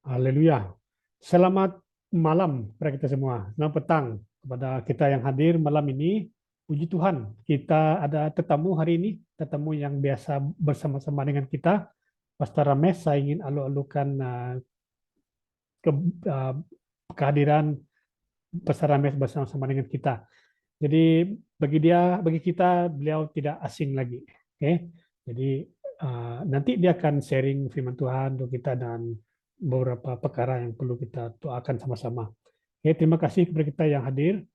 Haleluya. Selamat malam kepada kita semua. Selamat petang kepada kita yang hadir malam ini. Puji Tuhan, kita ada tetamu hari ini, tetamu yang biasa bersama-sama dengan kita. Pastor Rames, saya ingin alu-alukan ke, uh, kehadiran Pastor Rames bersama-sama dengan kita. Jadi bagi kita, beliau tidak asing lagi. Oke, jadi nanti dia akan sharing firman Tuhan untuk kita dan beberapa perkara yang perlu kita doakan sama-sama. Oke, terima kasih kepada kita yang hadir,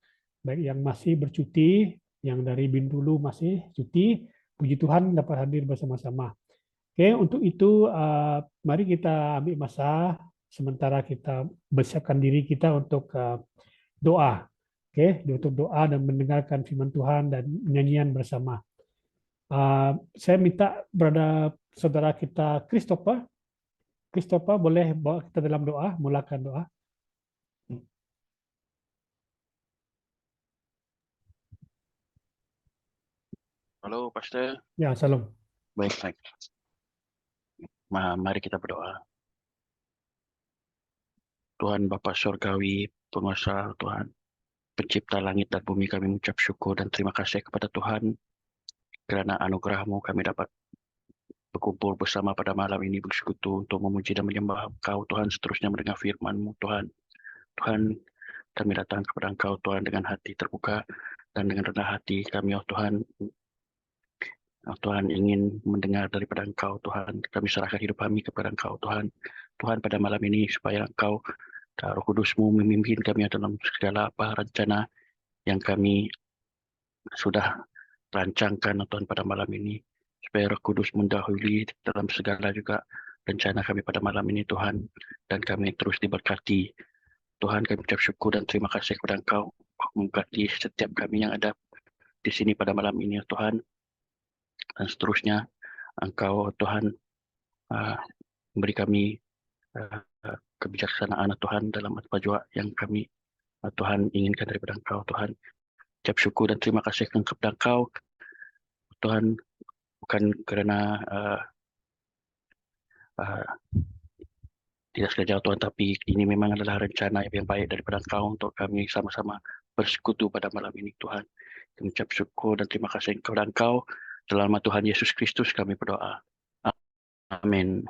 baik yang masih bercuti, yang dari Bintulu masih cuti. Puji Tuhan dapat hadir bersama-sama. Oke, untuk itu mari kita ambil masa sementara kita bersiapkan diri kita untuk doa. Oke, untuk doa dan mendengarkan firman Tuhan dan nyanyian bersama. Saya minta kepada saudara kita Christopher boleh bawa kita dalam doa, mulakan doa. Halo, Pastor. Ya, salam. Baik. Mari kita berdoa. Tuhan Bapa Surgawi, penguasa Tuhan, pencipta langit dan bumi, kami mengucap syukur dan terima kasih kepada Tuhan kerana anugerah-Mu kami dapat berkumpul bersama pada malam ini bersekutu untuk memuji dan menyembah Engkau Tuhan, seterusnya mendengar firman-Mu Tuhan. Tuhan, kami datang kepada Engkau Tuhan dengan hati terbuka dan dengan rendah hati kami Tuhan. Tuhan ingin mendengar daripada Engkau Tuhan. Kami serahkan hidup kami kepada Engkau Tuhan. Tuhan, pada malam ini supaya Engkau Roh Kudus-Mu memimpin kami dalam segala rencana yang kami sudah rancangkan Tuhan pada malam ini. Supaya Roh Kudus mendahului dalam segala juga rencana kami pada malam ini Tuhan. Dan kami terus diberkati. Tuhan, kami ucap syukur dan terima kasih kepada Engkau. Memberkati setiap kami yang ada di sini pada malam ini Tuhan. Dan seterusnya Engkau Tuhan memberi kami kebijaksanaan Tuhan dalam apa jua yang kami Tuhan inginkan daripada Engkau Tuhan. Ucap syukur dan terima kasih kepada Engkau Tuhan, bukan kerana tidak sengaja Tuhan, tapi ini memang adalah rencana yang baik daripada Engkau untuk kami sama-sama bersekutu pada malam ini Tuhan. Kami ucap syukur dan terima kasih kepada Engkau. Dalam nama Tuhan Yesus Kristus kami berdoa. Amin.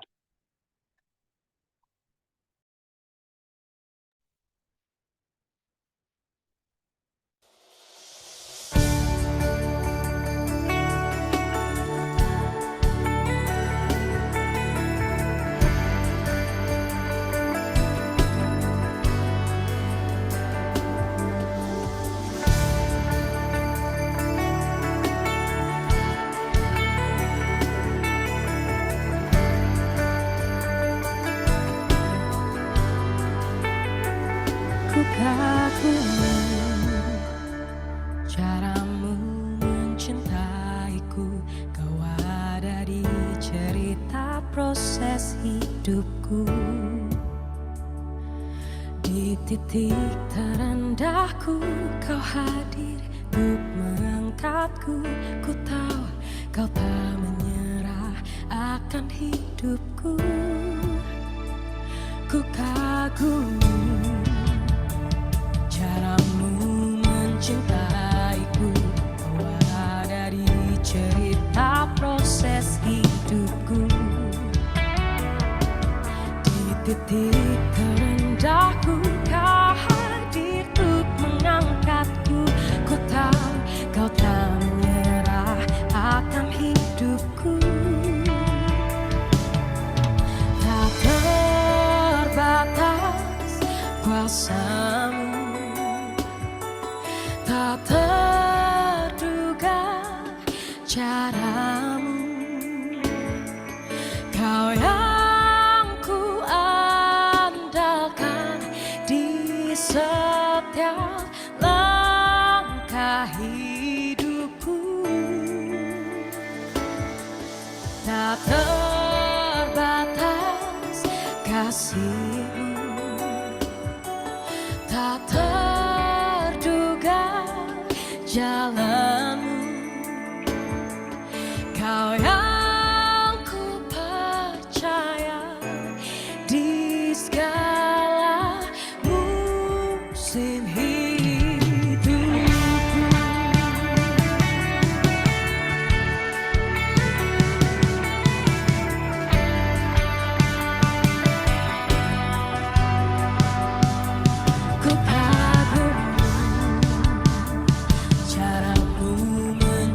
Caramu mencintaiku, kau ada di cerita proses hidupku. Di titik terendahku, kau hadir untuk mengangkatku. Ku tahu kau tak menyerah akan hidupku. Ku kagumi caramu mencintaiku, kau ada di cerita proses hidupku. Di titik terendahku, kau hadir untuk mengangkatku. Ku tahu kau tak menyerah akan hidupku. Tak terbatas kuasamu, tak terduga caramu. Kau yang ku andalkan di setiap langkah hidupku. Tak terbatas kasih-Mu, tak terduga jalan-Mu.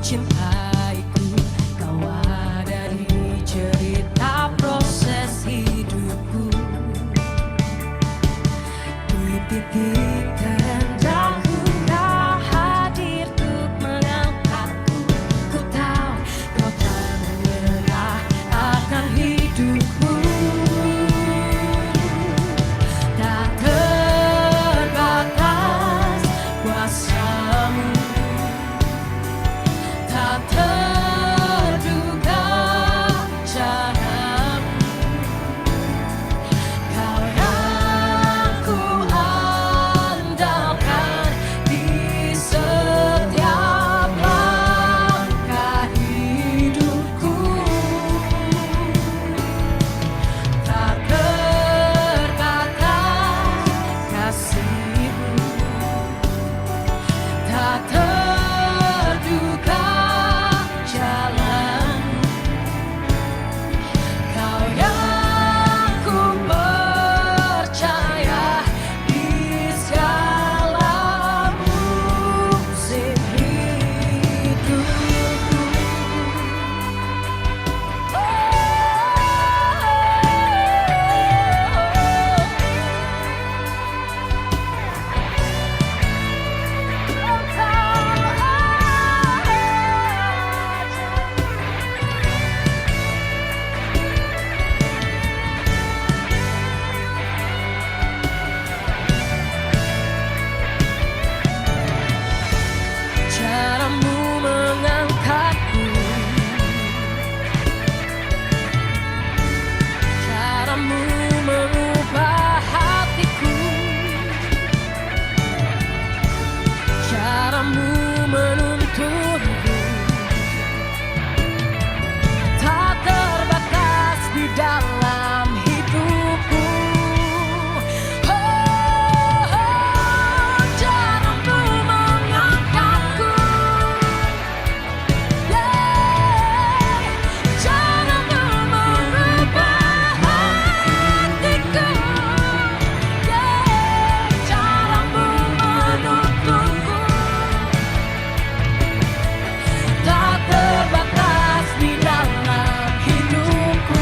mencintaiku. Kau ada di cerita proses hidupku. Di titik terendahku kau hadir untuk mengangkatku. Ku tahu kau tak menyerah akan hidupku. Tak terbatas kuasamu, tak terduga caramu. Kau yang ku andalkan di setiap langkah hidupku. Tak terbatas kasih-Mu, tak terduga jalan-Mu. Kau yang ku percaya di segala musim hidupku. Caramu mengangkatku, caramu mengubah hatiku, caramu menuntunku. Tak terbatas di dalam hidupku. Caramu mengangkatku, caramu mengubah hatiku, caramu menuntunku. Tak terbatas di dalam hidupku.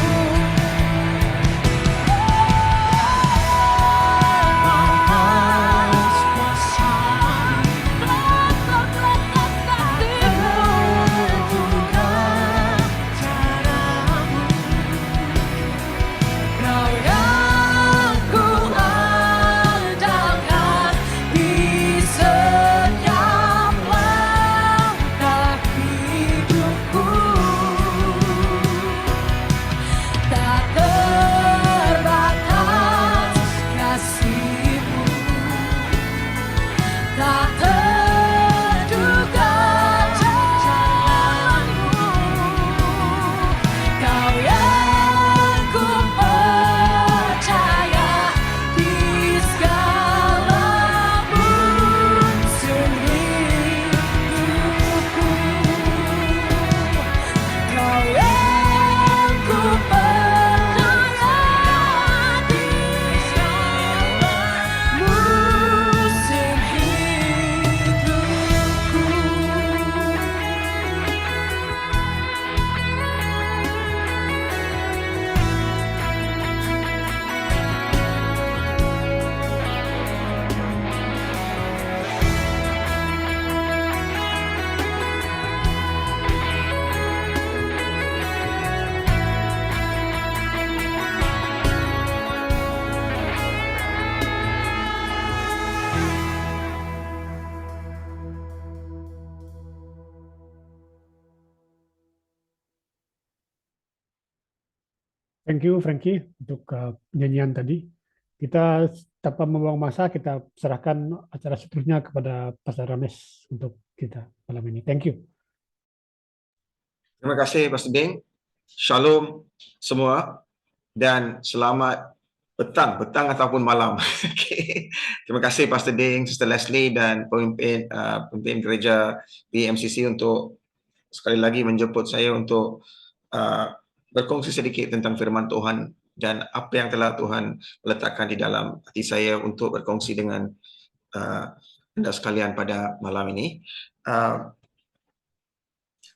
Kau yang ku andalkan di setiap langkah hidupku. Tak terbatas kasih-Mu, tak terduga jalan-Mu. Kau yang ku percaya di segala musim hidupku. Kau yang ku percaya di segala musim hidupku. Thank you, Frankie, untuk nyanyian tadi. Kita tanpa membuang masa, kita serahkan acara seterusnya kepada Pastor Rames untuk kita malam ini. Thank you. Terima kasih Pastor Ding. Shalom semua dan selamat petang ataupun malam. Okay. Terima kasih Pastor Ding, Sister Leslie dan pemimpin gereja BMCC untuk sekali lagi menjemput saya untuk berkongsi sedikit tentang firman Tuhan dan apa yang telah Tuhan letakkan di dalam hati saya untuk berkongsi dengan anda sekalian pada malam ini.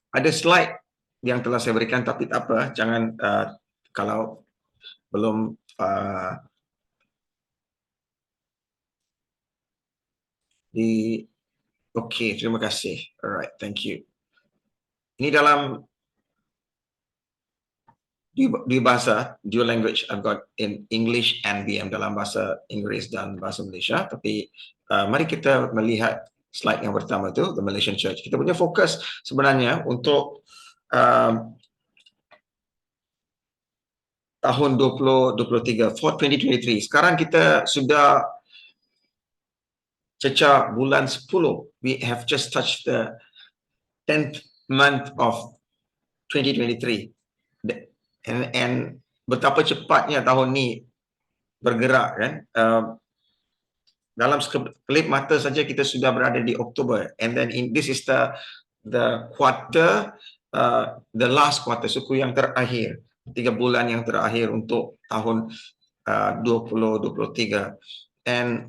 Ada slide yang telah saya berikan, tapi tak apa, jangan kalau belum Okey, terima kasih. Alright, thank you. Ini dalam di bahasa dual language, I've got in English and BM, dalam bahasa Inggeris dan bahasa Malaysia. Tapi mari kita melihat slide yang pertama itu, the Malaysian Church. Kita punya fokus sebenarnya untuk tahun 2023, for 2023. Sekarang kita sudah cecah bulan 10. We have just touched the 10th month of 2023. And betapa cepatnya tahun ni bergerak kan. Dalam sekelip mata saja kita sudah berada di Oktober, and then this is the quarter, the last quarter, suku yang terakhir, 3 bulan yang terakhir untuk tahun 2023. And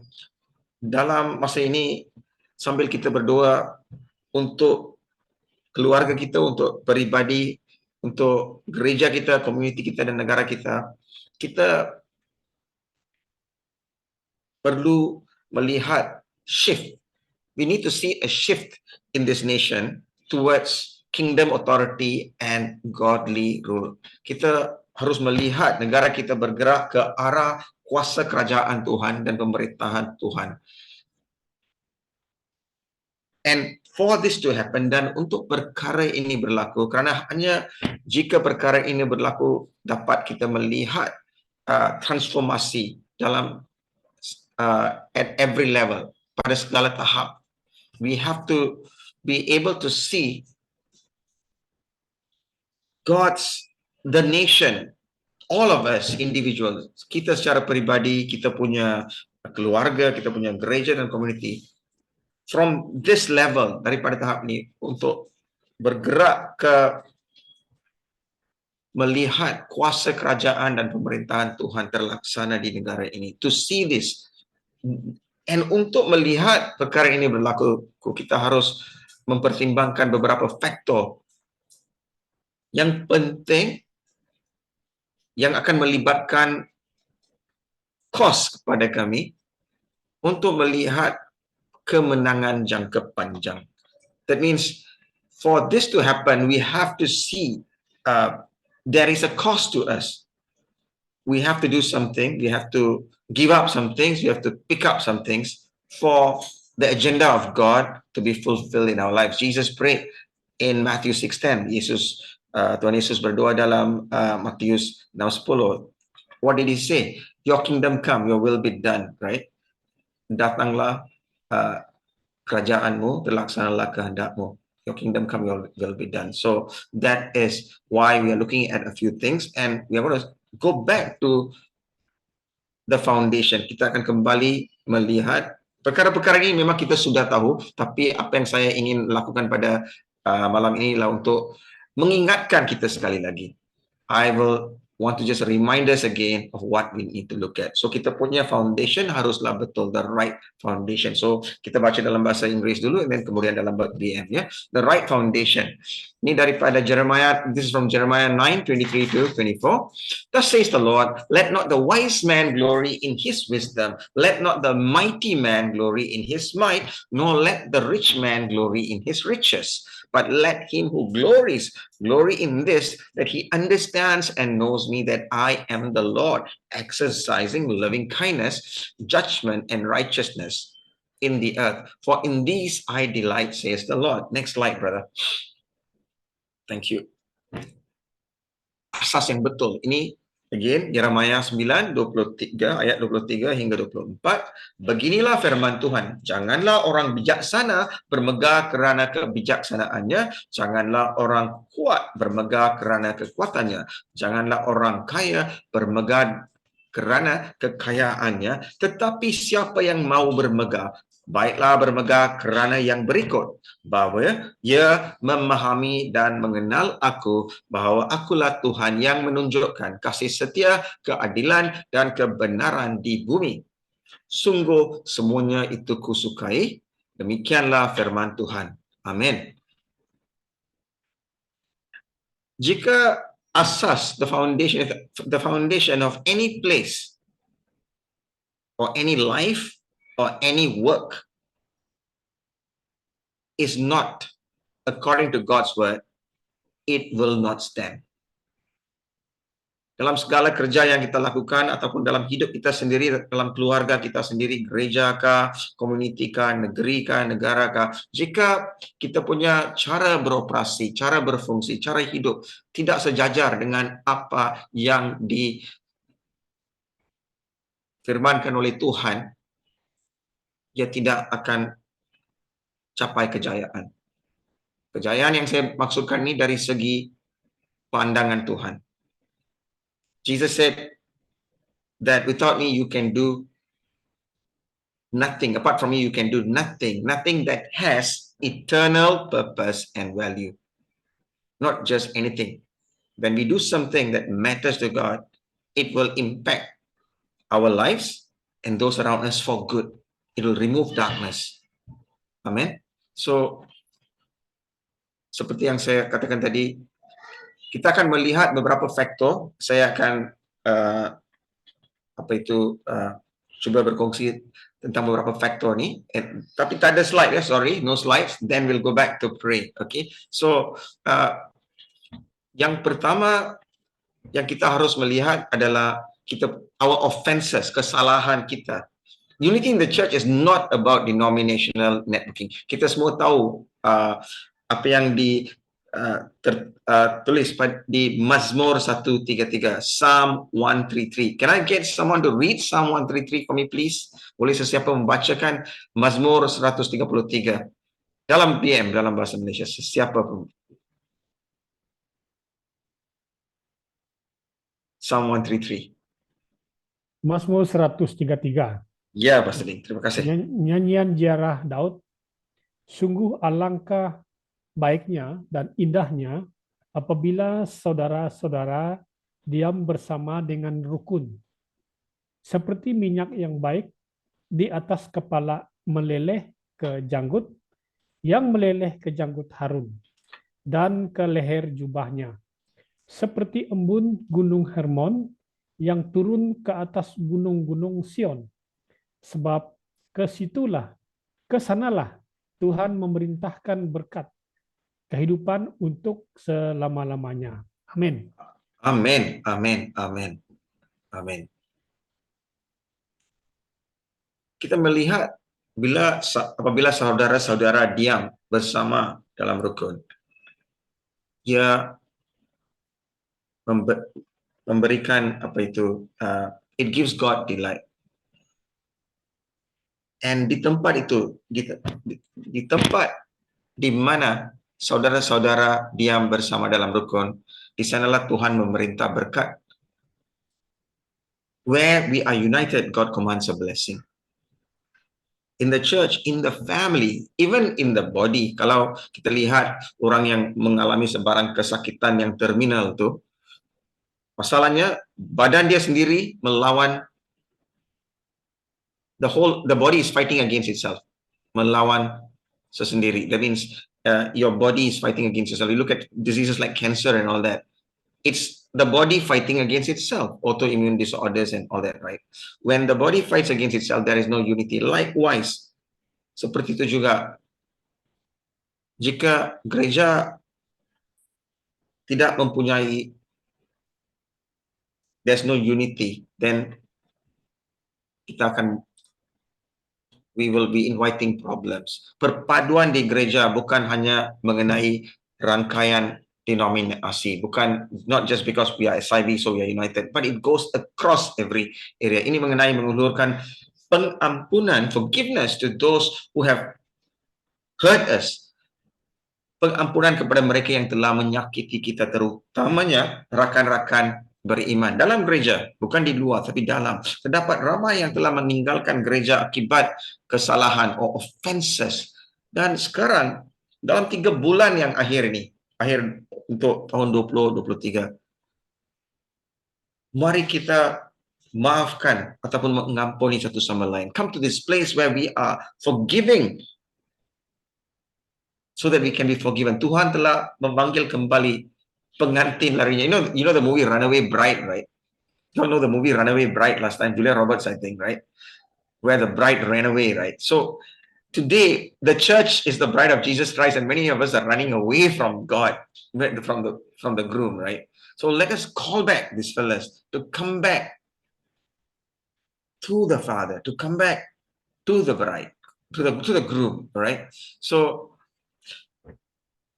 dalam masa ini, sambil kita berdoa untuk keluarga kita, untuk peribadi, untuk gereja kita, komuniti kita dan negara kita, kita perlu melihat shift. We need to see a shift in this nation towards kingdom authority and godly rule. Kita harus melihat negara kita bergerak ke arah kuasa kerajaan Tuhan dan pemerintahan Tuhan. And for this to happen, dan untuk perkara ini berlaku, kerana hanya jika perkara ini berlaku dapat kita melihat transformasi dalam at every level, pada segala tahap. We have to be able to see the nation, all of us individuals, kita secara peribadi, kita punya keluarga, kita punya gereja dan community, from this level, daripada tahap ni, untuk bergerak ke melihat kuasa kerajaan dan pemerintahan Tuhan terlaksana di negara ini. To see this, and untuk melihat perkara ini berlaku, kita harus mempertimbangkan beberapa faktor yang penting yang akan melibatkan kos kepada kami untuk melihat kemenangan jangka panjang. That means for this to happen, we have to see there is a cost to us. We have to do something. We have to give up some things. We have to pick up some things for the agenda of God to be fulfilled in our lives. Jesus prayed in Matthew 6:10. Tuhan Yesus berdoa dalam Matius 6:10. What did he say? Your kingdom come, your will be done, right? Datanglah kerajaanmu, terlaksanalah kehendakmu. Your kingdom come, your will be done. So that is why we are looking at a few things, and we are going to go back to the foundation. Kita akan kembali melihat perkara-perkara ini. Memang kita sudah tahu, tapi apa yang saya ingin lakukan pada malam ini adalah untuk mengingatkan kita sekali lagi. I will want to just remind us again of what we need to look at. So kita punya foundation haruslah betul, the right foundation. So kita baca dalam bahasa Inggeris dulu, and then kemudian dalam BM, ya. The right foundation. Ini daripada Jeremiah, this is from Jeremiah 9:23-24. Thus says the Lord, let not the wise man glory in his wisdom, let not the mighty man glory in his might, nor let the rich man glory in his riches. But let him who glories glory in this, that he understands and knows me, that I am the Lord, exercising loving kindness, judgment, and righteousness in the earth. For in these I delight, says the Lord. Next slide, brother. Thank you. Asas yang betul. Ini again, Yeremia 9:23, ayat 23 hingga 24. Beginilah firman Tuhan, janganlah orang bijaksana bermegah kerana kebijaksanaannya, janganlah orang kuat bermegah kerana kekuatannya, janganlah orang kaya bermegah kerana kekayaannya, tetapi siapa yang mau bermegah, baiklah bermegah kerana yang berikut, bahawa ia memahami dan mengenal aku, bahawa akulah Tuhan yang menunjukkan kasih setia, keadilan dan kebenaran di bumi. Sungguh semuanya itu kusukai. Demikianlah firman Tuhan. Amin. Jika asas, the foundation of any place or any life or any work is not according to God's word, it will not stand. Dalam segala kerja yang kita lakukan ataupun dalam hidup kita sendiri, dalam keluarga kita sendiri, gereja kah, komuniti kah, negeri kah, negara kah, jika kita punya cara beroperasi, cara berfungsi, cara hidup tidak sejajar dengan apa yang difirmankan oleh Tuhan, dia tidak akan capai kejayaan. Kejayaan yang saya maksudkan ini dari segi pandangan Tuhan. Jesus said that without me you can do nothing. Apart from me you can do nothing. Nothing that has eternal purpose and value. Not just anything. When we do something that matters to God, it will impact our lives and those around us for good. It will remove darkness. Amen. So, seperti yang saya katakan tadi, kita akan melihat beberapa faktor. Saya akan cuba berkongsi tentang beberapa faktor ni. Tapi tak ada slide ya, sorry, no slides. Then we'll go back to pray. Okay. So, yang pertama yang kita harus melihat adalah our offenses, kesalahan kita. Unity in the church is not about denominational networking. Kita semua tahu apa yang tulis di Mazmur 133, Psalm 133. Can I get someone to read Psalm 133 for me, please? Boleh sesiapa membacakan Mazmur 133 dalam PM, dalam bahasa Malaysia, sesiapa pun. Psalm 133. Mazmur 133. Ya, Pastor Ling. Terima kasih. Nyanyian ziarah Daud. Sungguh alangkah baiknya dan indahnya apabila saudara-saudara diam bersama dengan rukun. Seperti minyak yang baik di atas kepala meleleh ke janggut, yang meleleh ke janggut Harun, dan ke leher jubahnya. Seperti embun gunung Hermon yang turun ke atas gunung-gunung Sion. Sebab kesanalah Tuhan memerintahkan berkat kehidupan untuk selama-lamanya. Amin. Amin, amin, amin, amin. Kita melihat apabila saudara-saudara diam bersama dalam rukun, dia memberikan it gives God delight. And di tempat itu, di tempat di mana saudara-saudara diam bersama dalam rukun, di sanalah Tuhan memerintah berkat. Where we are united, God commands a blessing. In the church, in the family, even in the body. Kalau kita lihat orang yang mengalami sebarang kesakitan yang terminal tu, masalahnya badan dia sendiri melawan, the body is fighting against itself, melawan sesendiri. That means your body is fighting against itself. You look at diseases like cancer and all that. It's the body fighting against itself, autoimmune disorders and all that, right? When the body fights against itself, there is no unity. Likewise, seperti itu juga, jika gereja tidak mempunyai, there's no unity, then we will be inviting problems. Perpaduan di gereja bukan hanya mengenai rangkaian denominasi, not just because we are SIB so we are united, but it goes across every area. Ini mengenai mengulurkan pengampunan, forgiveness to those who have hurt us. Pengampunan kepada mereka yang telah menyakiti kita, terutamanya rakan-rakan beriman dalam gereja, bukan di luar tapi dalam. Terdapat ramai yang telah meninggalkan gereja akibat kesalahan or offenses. Dan sekarang dalam 3 bulan yang akhir untuk tahun 2023, mari kita maafkan ataupun mengampuni satu sama lain. Come to this place where we are forgiving so that we can be forgiven. Tuhan telah memanggil kembali pengantin larinya. You know the movie Runaway Bride, right? You all know the movie Runaway Bride last time, Julia Roberts, I think, right? Where the bride ran away, right? So today, the church is the bride of Jesus Christ, and many of us are running away from God, from the groom, right? So let us call back these fellas to come back to the Father, to come back to the bride, to the groom, right? So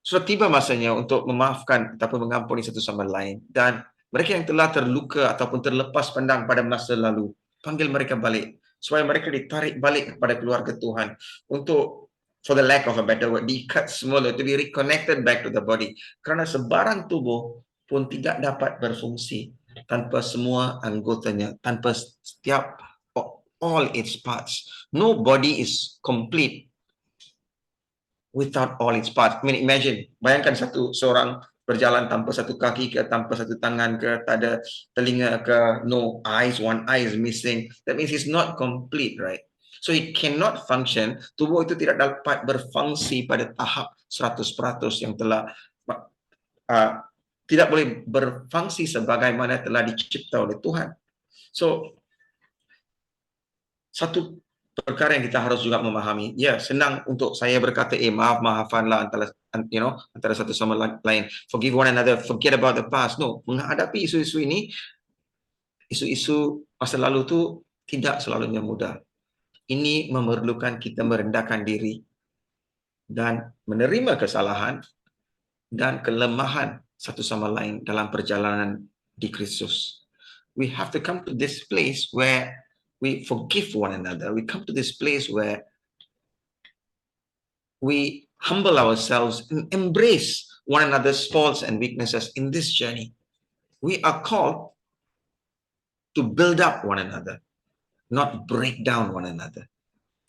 sudah tiba masanya untuk memaafkan ataupun mengampuni satu sama lain, dan mereka yang telah terluka ataupun terlepas pandang pada masa lalu, panggil mereka balik supaya mereka ditarik balik kepada keluarga Tuhan untuk, for the lack of a better word, diikat semula, to be reconnected back to the body. Kerana sebarang tubuh pun tidak dapat berfungsi tanpa semua anggotanya, tanpa setiap all its parts. No body is complete without all its parts. I mean, imagine, bayangkan seorang berjalan tanpa satu kaki ke, tanpa satu tangan ke, tak ada telinga ke, no eyes, one eye is missing. That means it's not complete, right? So it cannot function. Tubuh itu tidak dapat berfungsi pada tahap 100% yang telah tidak boleh berfungsi sebagaimana telah dicipta oleh Tuhan. So satu perkara yang kita harus juga memahami, ya, senang untuk saya berkata, maafanlah antara satu sama lain, forgive one another, forget about the past. No, menghadapi isu-isu ini, isu-isu masa lalu itu tidak selalunya mudah. Ini memerlukan kita merendahkan diri dan menerima kesalahan dan kelemahan satu sama lain dalam perjalanan di Kristus. We have to come to this place where we forgive one another. We come to this place where we humble ourselves and embrace one another's faults and weaknesses in this journey. We are called to build up one another, not break down one another.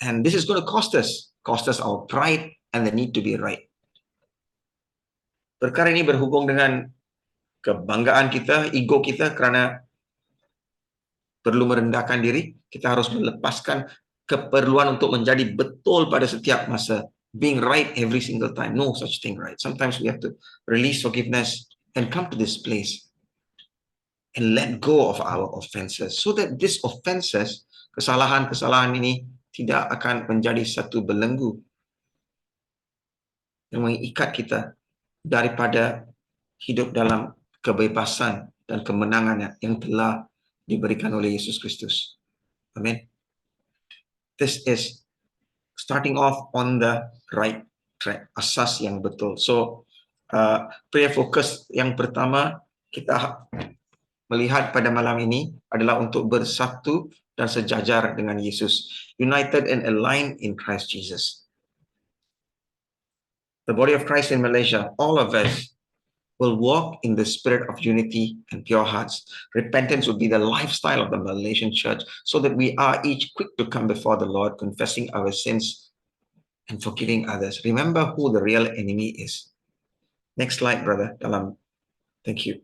And this is going to cost us our pride and the need to be right. Perkara ini berhubung dengan kebanggaan kita, ego kita, kerana perlu merendahkan diri, kita harus melepaskan keperluan untuk menjadi betul pada setiap masa. Being right every single time. No such thing, right? Sometimes we have to release forgiveness and come to this place and let go of our offenses, so that these offenses, kesalahan-kesalahan ini tidak akan menjadi satu belenggu yang mengikat kita daripada hidup dalam kebebasan dan kemenangan yang telah diberikan oleh Yesus Kristus. Amin. This is starting off on the right track, asas yang betul. So, prayer focus yang pertama kita melihat pada malam ini adalah untuk bersatu dan sejajar dengan Yesus, united and aligned in Christ Jesus. The body of Christ in Malaysia, all of us will walk in the spirit of unity and pure hearts. Repentance will be the lifestyle of the Malaysian church, so that we are each quick to come before the Lord, confessing our sins and forgiving others. Remember who the real enemy is. Next slide, brother. Thank you.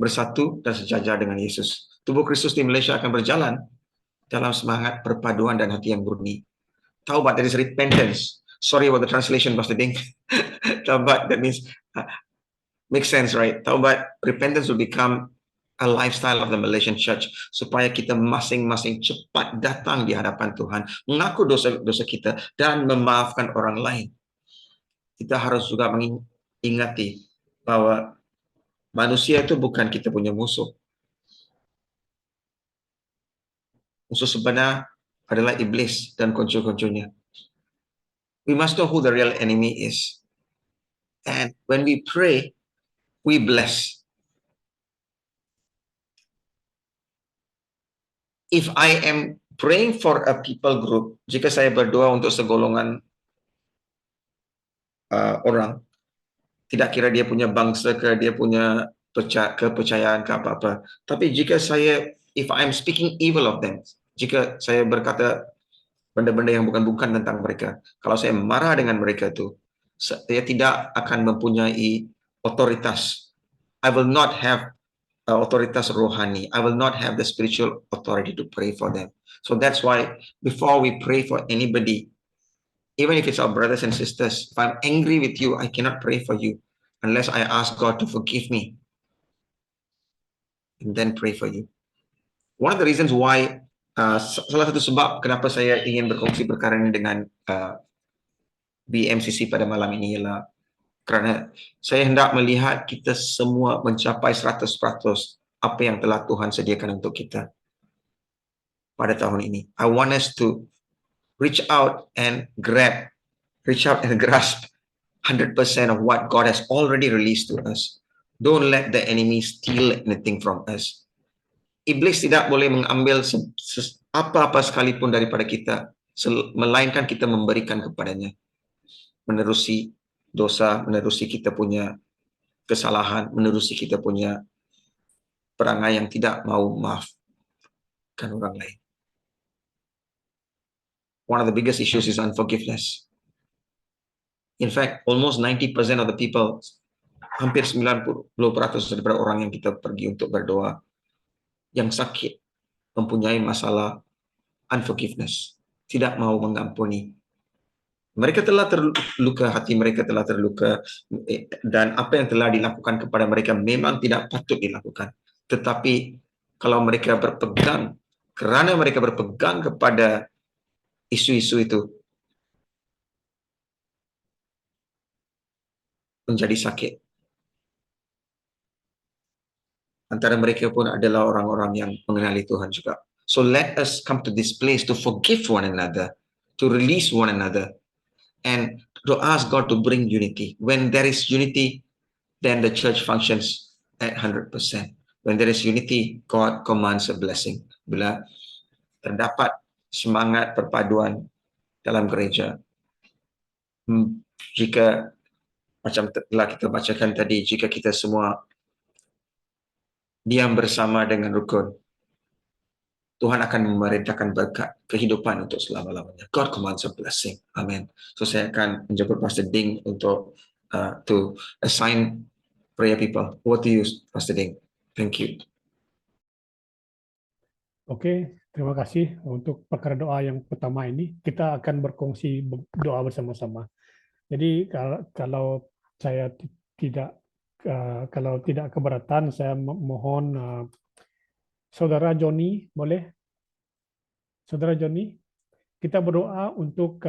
Bersatu dan sejajar dengan Yesus. Tubuh Kristus di Malaysia akan berjalan dalam semangat perpaduan dan hati yang murni. Taubat, that is repentance. Sorry about the translation, Pastor Ding. Taubat, that means makes sense, right? Taubat, repentance will become a lifestyle of the Malaysian church, supaya kita masing-masing cepat datang di hadapan Tuhan, mengaku dosa-dosa kita dan memaafkan orang lain. Kita harus juga mengingati bahwa manusia itu bukan kita punya musuh. Musuh sebenar adalah iblis dan kunci-kuncinya. We must know who the real enemy is. And when we pray, we bless. If I am praying for a people group, jika saya berdoa untuk segolongan orang, tidak kira dia punya bangsa ke, dia punya kepercayaan ke apa-apa, tapi jika if I'm speaking evil of them, jika saya berkata benda-benda yang bukan-bukan tentang mereka, kalau saya marah dengan mereka itu, saya tidak akan mempunyai otoritas. I will not have otoritas rohani. I will not have the spiritual authority to pray for them. So that's why before we pray for anybody, even if it's our brothers and sisters, if I'm angry with you, I cannot pray for you. unless I ask God to forgive me and then pray for you. One of the reasons why, salah satu sebab kenapa saya ingin berkongsi perkara ini dengan BMCC pada malam ini ialah kerana saya hendak melihat kita semua mencapai 100% apa yang telah Tuhan sediakan untuk kita pada tahun ini. I want us to reach out and grasp 100% of what God has already released to us. Don't let the enemy steal anything from us. Iblis tidak boleh mengambil apa-apa sekalipun daripada kita, melainkan kita memberikan kepadanya. Menerusi dosa, menerusi kita punya kesalahan, menerusi kita punya perangai yang tidak mau maafkan orang lain. One of the biggest issues is unforgiveness. In fact, almost 90% of the people, hampir 90% daripada orang yang kita pergi untuk berdoa, yang sakit, mempunyai masalah unforgiveness, tidak mau mengampuni. Mereka telah terluka, hati mereka telah terluka, dan apa yang telah dilakukan kepada mereka memang tidak patut dilakukan. Tetapi kalau mereka berpegang, kerana mereka berpegang kepada isu-isu itu, menjadi sakit. Antara mereka pun adalah orang-orang yang mengenali Tuhan juga. So let us come to this place to forgive one another, to release one another, and to ask God to bring unity. When there is unity, then the church functions at 100%. When there is unity, God commands a blessing. Bila terdapat semangat perpaduan dalam gereja, jika macam telah kita bacakan tadi, jika kita semua diam bersama dengan rukun, Tuhan akan memerintahkan berkat kehidupan untuk selama-lamanya. God commands a blessing. Amen. So saya akan menjemput Pastor Ding untuk to assign prayer people. Over to you, Pastor Ding. Thank you. Oke, terima kasih untuk perkara doa yang pertama ini. Kita akan berkongsi doa bersama-sama. Jadi kalau saya tidak keberatan, saya mohon Saudara Joni, boleh? Saudara Joni, kita berdoa untuk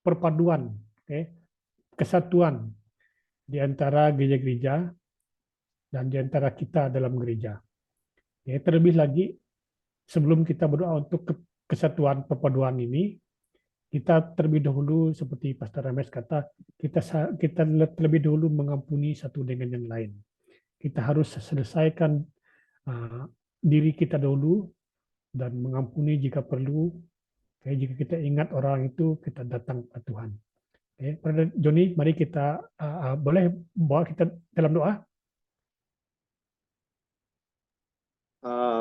perpaduan, kesatuan di antara gereja-gereja dan di antara kita dalam gereja. Terlebih lagi, sebelum kita berdoa untuk kesatuan perpaduan ini, kita terlebih dahulu, seperti Pastor Rames kata, kita terlebih dahulu mengampuni satu dengan yang lain. Kita harus selesaikan diri kita dahulu dan mengampuni jika perlu. Jika kita ingat orang itu, kita datang ke Tuhan. Brother Joni, mari kita boleh bawa kita dalam doa.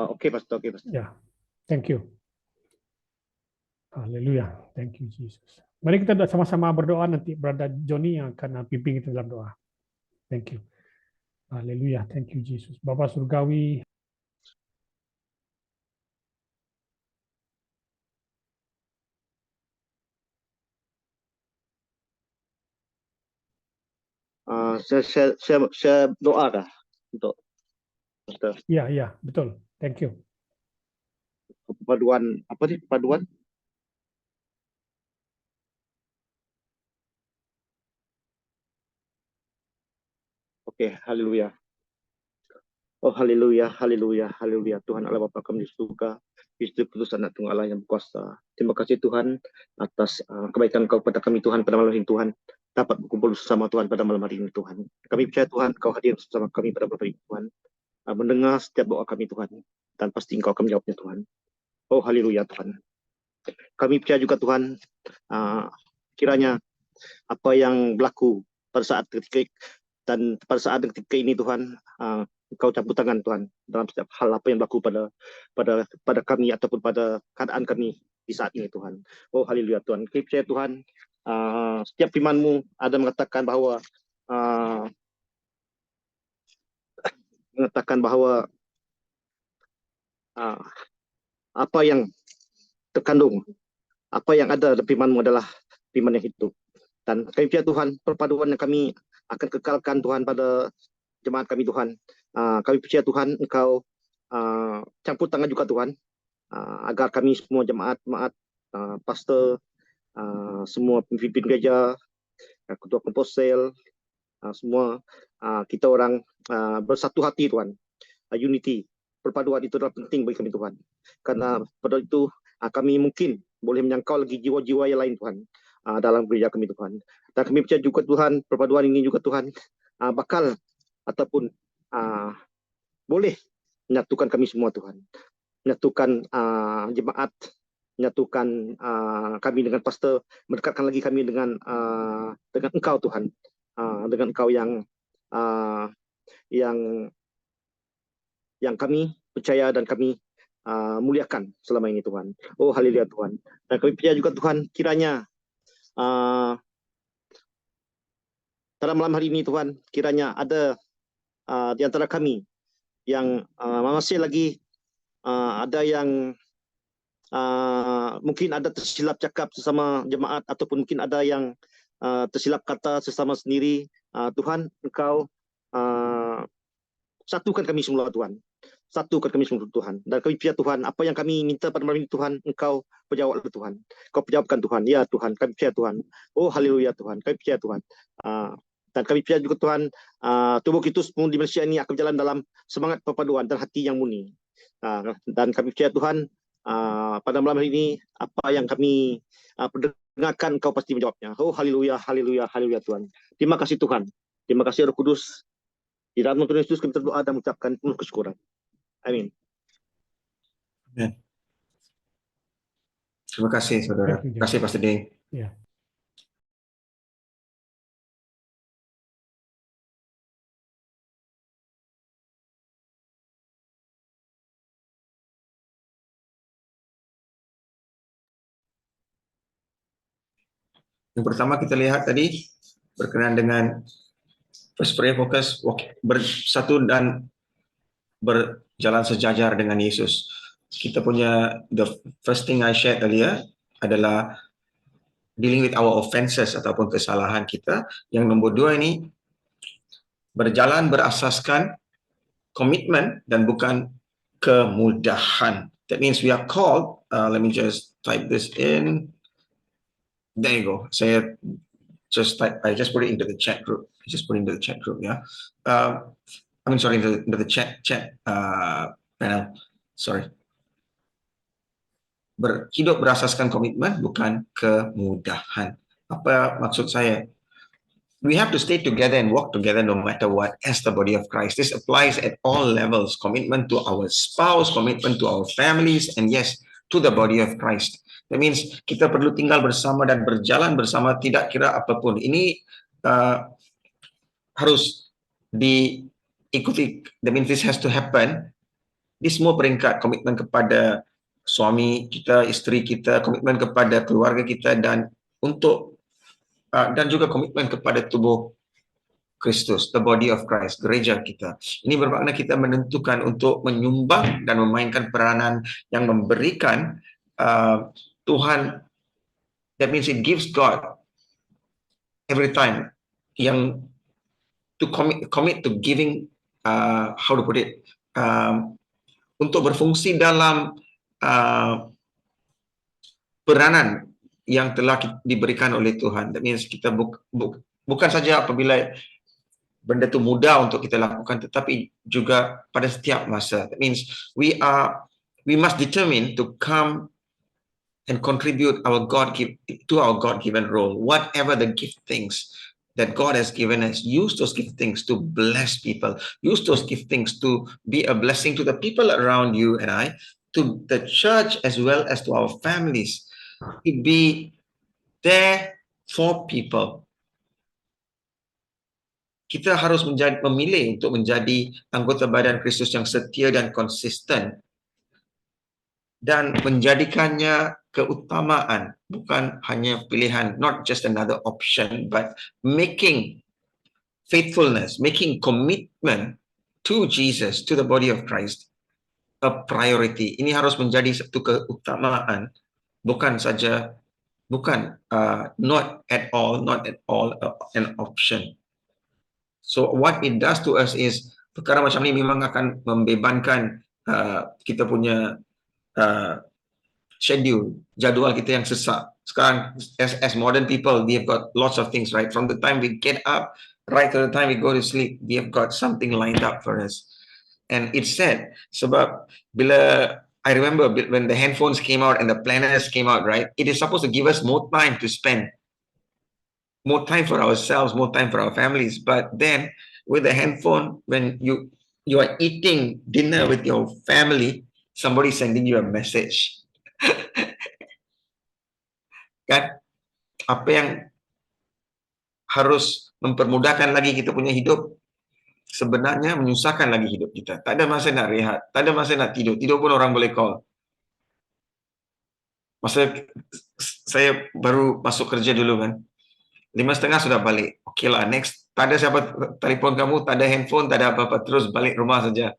Oke, Pastor. Ya, thank you. Haleluya, thank you Jesus. Mari kita sama-sama berdoa, nanti Brother Joni yang akan pimpin kita dalam doa. Thank you. Haleluya, thank you Jesus. Bapa Surgawi, Saya doa dah untuk Pastor. ya, betul. Thank you. Perpaduan, apa sih perpaduan? Oke, haleluya. Oh, haleluya, haleluya, haleluya. Tuhan Allah Bapa kami di surga, Kristus Kudus Anak Tunggal Allah yang berkuasa. Terima kasih Tuhan atas kebaikan Kau pada kami Tuhan pada malam ini Tuhan. Dapat berkumpul bersama Tuhan pada malam hari ini Tuhan. Kami percaya Tuhan Kau hadir bersama kami pada malam hari ini Tuhan. Mendengar setiap doa kami Tuhan. Dan pasti Engkau akan menjawabnya Tuhan. Oh, haleluya Tuhan. Kami percaya juga Tuhan, kiranya apa yang berlaku pada saat ketika ini Tuhan, Engkau campur tangan Tuhan dalam setiap hal apa yang berlaku pada kami ataupun pada keadaan kami di saat ini Tuhan. Oh, haleluya Tuhan. Kami percaya Tuhan, setiap firman-Mu ada mengatakan bahwa apa yang terkandung, apa yang ada dalam firman-Mu adalah firman yang hidup. Dan kami percaya Tuhan, perpaduan yang kami akan kekalkan Tuhan pada jemaat kami Tuhan. Kami percaya Tuhan Engkau campur tangan juga Tuhan, agar kami semua jemaat, pastor, semua pemimpin gereja, ketua komposel, semua kita orang bersatu hati Tuhan. Unity, perpaduan itu adalah penting bagi kami Tuhan. Karena pada itu kami mungkin boleh menyangkau lagi jiwa-jiwa yang lain Tuhan dalam gereja kami Tuhan. Dan kami percaya juga Tuhan, perpaduan ini juga Tuhan bakal ataupun boleh menyatukan kami semua Tuhan. Menyatukan jemaat, menyatukan kami dengan pastor, mendekatkan lagi kami dengan Engkau Tuhan, dengan Engkau yang kami percaya dan kami muliakan selama ini Tuhan. Oh haleluya Tuhan. Dan kami percaya juga Tuhan, kiranya pada malam hari ini Tuhan, kiranya ada di antara kami yang masih lagi ada yang mungkin ada tersilap cakap sesama jemaat, ataupun mungkin ada yang tersilap kata sesama sendiri. Tuhan, Engkau satukan kami semua Tuhan. Satukan kami semua Tuhan. Dan kami percaya Tuhan, apa yang kami minta pada malam ini Tuhan, Engkau berjawab Tuhan. Engkau berjawabkan Tuhan. Ya Tuhan, kami percaya Tuhan. Oh haleluya Tuhan, kami percaya Tuhan. Dan kami percaya juga Tuhan, tubuh kita semua di Malaysia ini akan berjalan dalam semangat perpaduan dan hati yang murni. Dan kami percaya Tuhan, pada malam hari ini, apa yang kami perdengarkan, Engkau pasti menjawabnya. Oh haleluya, haleluya, haleluya Tuhan. Terima kasih Tuhan. Terima kasih Roh Kudus. Di dalam nama Tuhan Yesus kami berdoa dan mengucapkan penuh kesyukuran. Amin. Amin. Terima kasih saudara. Terima kasih Pastor Ding. Ya. Yang pertama kita lihat tadi berkenaan dengan first prayer focus, bersatu dan berjalan sejajar dengan Yesus. Kita punya the first thing I shared earlier adalah dealing with our offenses ataupun kesalahan kita. Yang nombor 2 ini berjalan berasaskan komitmen dan bukan kemudahan. That means we are called, let me just type this in. There you go. I just put it into the chat group. Yeah. Into the chat panel. Sorry. Hidup berasaskan komitmen, bukan kemudahan. Apa maksud saya? We have to stay together and walk together no matter what as the body of Christ. This applies at all levels. Commitment to our spouse, commitment to our families, and yes, to the body of Christ. That means kita perlu tinggal bersama dan berjalan bersama tidak kira apapun. Ini harus diikuti. That means this has to happen di semua peringkat. Komitmen kepada suami kita, isteri kita, komitmen kepada keluarga kita, dan juga komitmen kepada tubuh Kristus, the body of Christ, gereja kita. Ini bermakna kita menentukan untuk menyumbang dan memainkan peranan yang memberikan Tuhan. That means it gives God every time yang to commit to giving, how to put it, untuk berfungsi dalam peranan yang telah diberikan oleh Tuhan. That means kita bukan saja apabila benda itu mudah untuk kita lakukan, tetapi juga pada setiap masa. That means we must determine to come and contribute to our God-given role. Whatever the giftings that God has given us, use those giftings to bless people. Use those giftings to be a blessing to the people around you and I, to the church as well as to our families. To be there for people. Kita harus memilih untuk menjadi anggota badan Kristus yang setia dan konsisten, dan menjadikannya keutamaan, bukan hanya pilihan, not just another option, but making faithfulness, making commitment to Jesus, to the body of Christ, a priority. Ini harus menjadi satu keutamaan, not at all an option. So what it does to us is perkara macam ni memang akan membebankan kita punya schedule, jadual kita yang sesak. Sekarang as modern people, we have got lots of things, right? From the time we get up right to the time we go to sleep, we have got something lined up for us. And it's sad sebab bila I remember when the handphones came out and the planners came out, right? It is supposed to give us more time to spend, more time for ourselves, more time for our families. But then with the handphone, when you are eating dinner with your family, somebody sending you a message. Kan? Apa yang harus mempermudahkan lagi kita punya hidup, sebenarnya menyusahkan lagi hidup kita. Tak ada masa nak rehat, tak ada masa nak tidur. Tidur pun orang boleh call. Masa saya baru masuk kerja dulu kan, 5:30 sudah balik. Okey lah, next. Tak ada siapa telefon kamu, tak ada handphone, tak ada apa-apa. Terus balik rumah saja.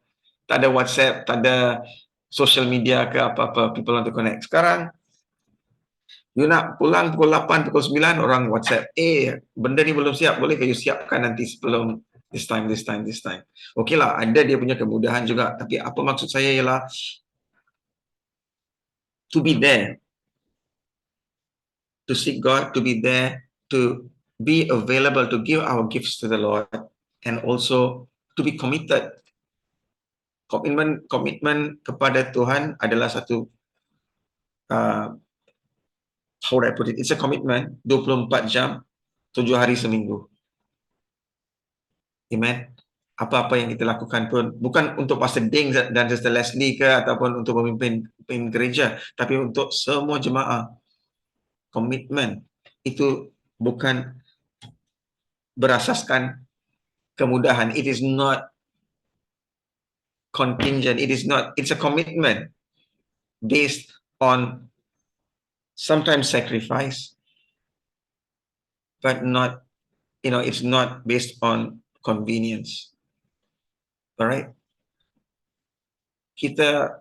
Tak ada WhatsApp, tak ada social media ke apa-apa. People want to connect. Sekarang, you nak pulang pukul 8, pukul 9, orang WhatsApp. Benda ni belum siap. Boleh ke you siapkan nanti sebelum this time. Okey lah, ada dia punya kemudahan juga. Tapi apa maksud saya ialah to be there. To seek God, to be there, to be available, to give our gifts to the Lord, and also to be committed. Komitmen kepada Tuhan adalah satu how would I put it? It's a commitment 24 jam, 7 hari seminggu. Amen. Apa-apa yang kita lakukan pun bukan untuk Pastor Ding dan Sister Leslie ke ataupun untuk pemimpin gereja, tapi untuk semua jemaah. Komitmen itu bukan berasaskan kemudahan. It is not contingent. It's a commitment based on sometimes sacrifice, but not, it's not based on convenience. All right? Kita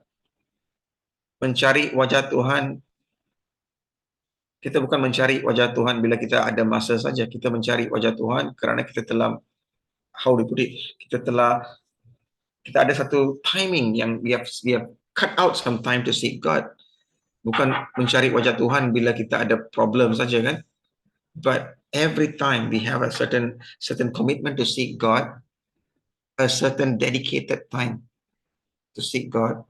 mencari wajah Tuhan. Kita bukan mencari wajah Tuhan bila kita ada masa saja. Kita mencari wajah Tuhan kerana kita telah, how do you put it? Kita ada satu timing yang we have cut out some time to seek God. Bukan mencari wajah Tuhan bila kita ada problem saja kan? But every time we have a certain commitment to seek God, a certain dedicated time to seek God.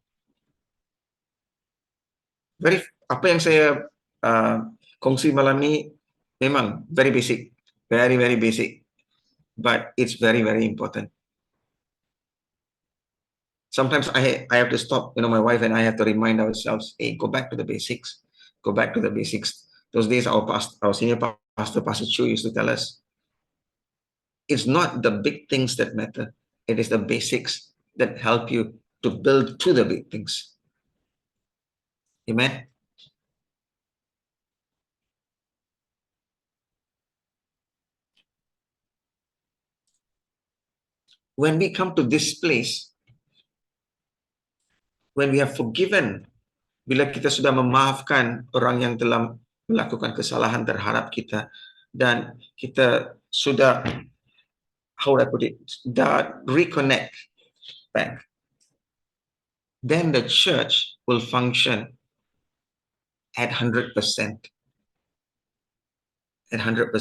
Apa yang saya kongsi malam ni memang very basic, very basic, but it's very important. Sometimes I have to stop, my wife and I have to remind ourselves, hey, go back to the basics. Go back to the basics. Those days our senior pastor, Pastor Chu, used to tell us, it's not the big things that matter. It is the basics that help you to build to the big things. Amen. When we come to this place, when we have forgiven, bila kita sudah memaafkan orang yang telah melakukan kesalahan terhadap kita, dan kita sudah, how would I put it, reconnect back, then the church will function at 100%. At 100%.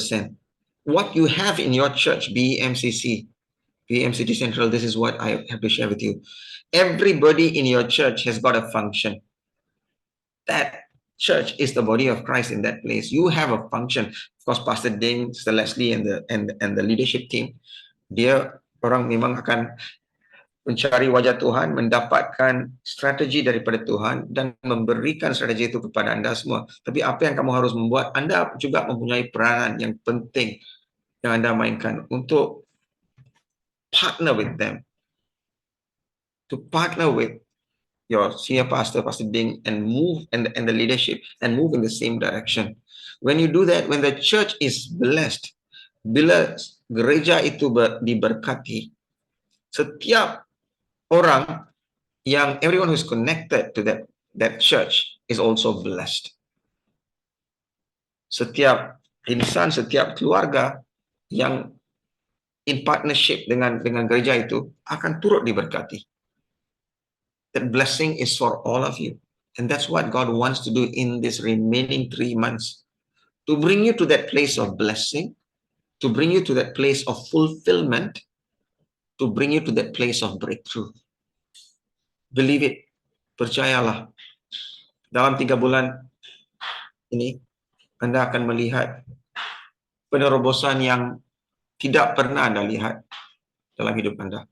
What you have in your church, BMCC Central, this is what I have to share with you. Everybody in your church has got a function. That church is the body of Christ in that place. You have a function. Of course, Pastor Ding, Sister Leslie, and the leadership team, dia orang memang akan mencari wajah Tuhan, mendapatkan strategi daripada Tuhan dan memberikan strategi itu kepada anda semua. Tapi apa yang kamu harus membuat, anda juga mempunyai peranan yang penting yang anda mainkan untuk partner with them. To partner with your senior pastor, Pastor Ding, and move and the leadership and move in the same direction. When you do that, when the church is blessed, bila gereja itu diberkati, setiap orang yang everyone who is connected to that church is also blessed. Setiap insan, setiap keluarga yang in partnership dengan gereja itu akan turut diberkati. That blessing is for all of you. And that's what God wants to do in this remaining 3 months. To bring you to that place of blessing, to bring you to that place of fulfillment, to bring you to that place of breakthrough. Believe it. Percayalah. Dalam 3 bulan ini, Anda akan melihat penerobosan yang tidak pernah Anda lihat dalam hidup Anda.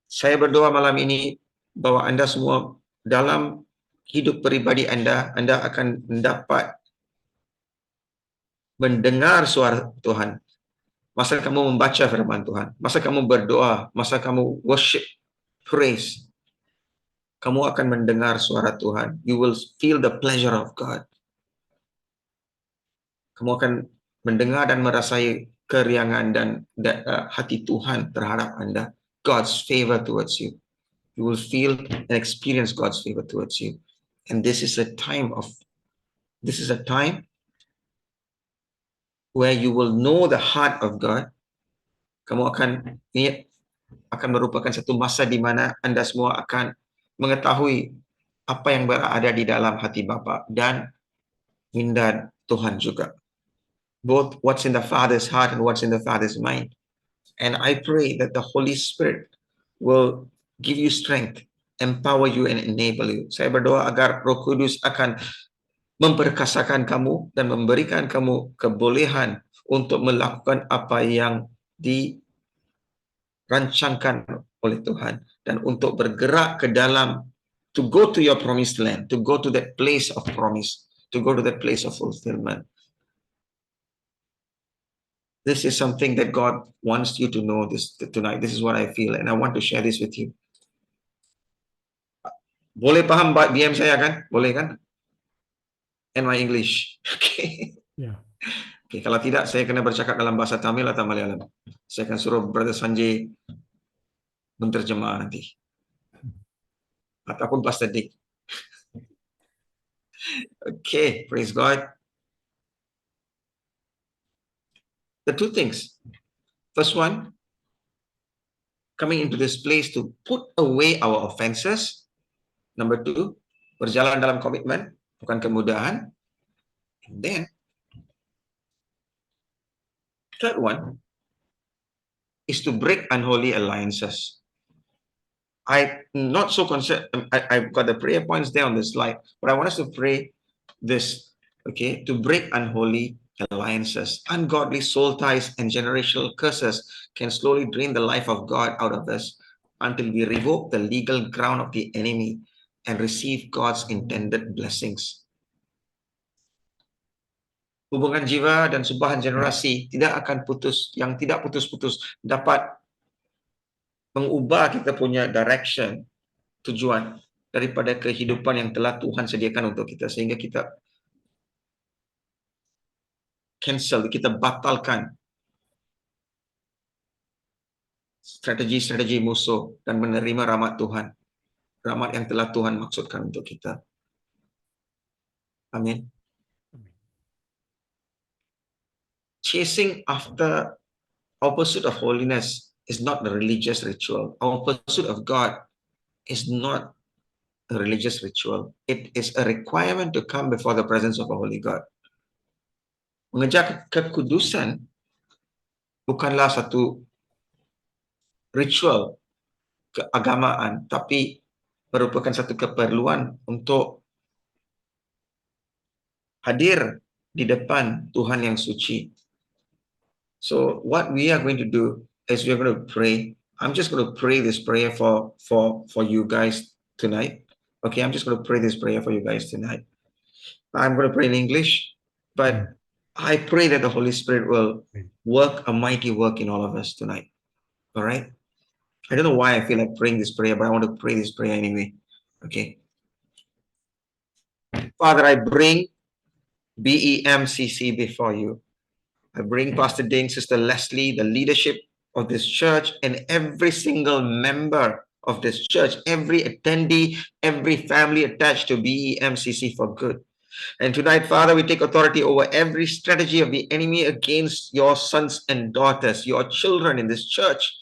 Saya berdoa malam ini bahwa Anda semua dalam hidup pribadi Anda akan mendapat mendengar suara Tuhan. Masa kamu membaca firman Tuhan, masa kamu berdoa, masa kamu worship, praise, kamu akan mendengar suara Tuhan. You will feel the pleasure of God. Kamu akan mendengar dan merasai keriangan dan hati Tuhan terhadap Anda. God's favor towards you. You will feel and experience God's favor towards you. And this is a time where you will know the heart of God. Kamu ini akan merupakan satu masa di mana Anda semua akan mengetahui apa yang berada di dalam hati Bapa dan minda Tuhan juga. Both what's in the Father's heart and what's in the Father's mind. And I pray that the Holy Spirit will give you strength, empower you and enable you. Saya berdoa agar Roh Kudus akan memperkasakan kamu dan memberikan kamu kebolehan untuk melakukan apa yang dirancangkan oleh Tuhan dan untuk bergerak ke dalam, to go to your promised land, to go to that place of promise, to go to that place of fulfillment. This is something that God wants you to know tonight. This is what I feel, and I want to share this with you. Boleh paham BM saya kan? Boleh kan? And my English. Okay. Ya. Okay, kalau tidak, saya kena bercakap dalam bahasa Tamil atau Malayalam. Saya akan suruh Brother Sanjay menterjemah nanti. Ataupun Pastor Dick. Okay, praise God. The 2 things. First one, coming into this place to put away our offenses. Number 2, berjalan dalam komitmen, bukan kemudahan. And then, third one is to break unholy alliances. I'm not so concerned. I've got the prayer points there on the slide, but I want us to pray this, okay, to break unholy alliances. Ungodly soul ties and generational curses can slowly drain the life of God out of us until we revoke the legal ground of the enemy and receive God's intended blessings. Hubungan jiwa dan subahan generasi tidak akan putus, yang tidak putus-putus dapat mengubah kita punya direction, tujuan daripada kehidupan yang telah Tuhan sediakan untuk kita, sehingga kita cancel, kita batalkan strategi-strategi musuh dan menerima rahmat Tuhan, rahmat yang telah Tuhan maksudkan untuk kita. Amin. Chasing after our pursuit of holiness is not the religious ritual. Our pursuit of God is not a religious ritual. It is a requirement to come before the presence of a holy God. Mengejar kekudusan bukanlah satu ritual keagamaan, tapi merupakan satu keperluan untuk hadir di depan Tuhan yang suci. So what we are going to do is we're going to pray. I'm just going to pray this prayer for you guys tonight. Okay, I'm just going to pray this prayer for you guys tonight. I'm going to pray in English, but I pray that the Holy Spirit will work a mighty work in all of us tonight. All right? I don't know why I feel like praying this prayer, but I want to pray this prayer anyway. Okay. Father, I bring BEMCC before you. I bring Pastor Ding, Sister Leslie, the leadership of this church, and every single member of this church, every attendee, every family attached to BEMCC for good. And tonight, Father, we take authority over every strategy of the enemy against your sons and daughters, your children in this church.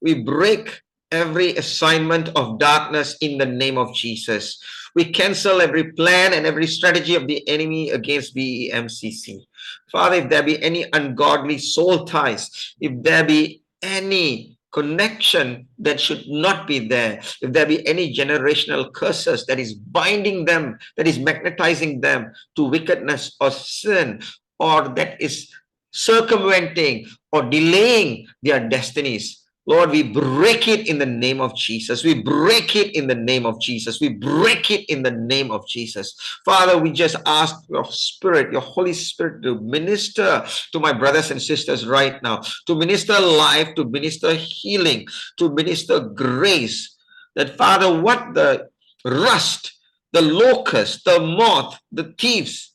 We break every assignment of darkness in the name of Jesus. We cancel every plan and every strategy of the enemy against BEMCC. Father, if there be any ungodly soul ties, if there be any connection that should not be there, if there be any generational curses that is binding them, that is magnetizing them to wickedness or sin, or that is circumventing or delaying their destinies, Lord, we break it in the name of Jesus. We break it in the name of Jesus. We break it in the name of Jesus. Father, we just ask your Spirit, your Holy Spirit, to minister to my brothers and sisters right now, to minister life, to minister healing, to minister grace. That, Father, what the rust, the locust, the moth, the thieves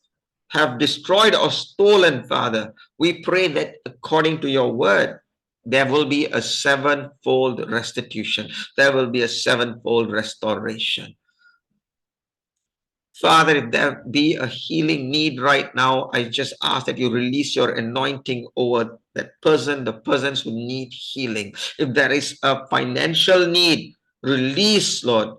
have destroyed or stolen, Father, we pray that according to your word, there will be a sevenfold restitution. There will be a sevenfold restoration. Father, if there be a healing need right now, I just ask that you release your anointing over that person, the persons who need healing. If there is a financial need, release, Lord,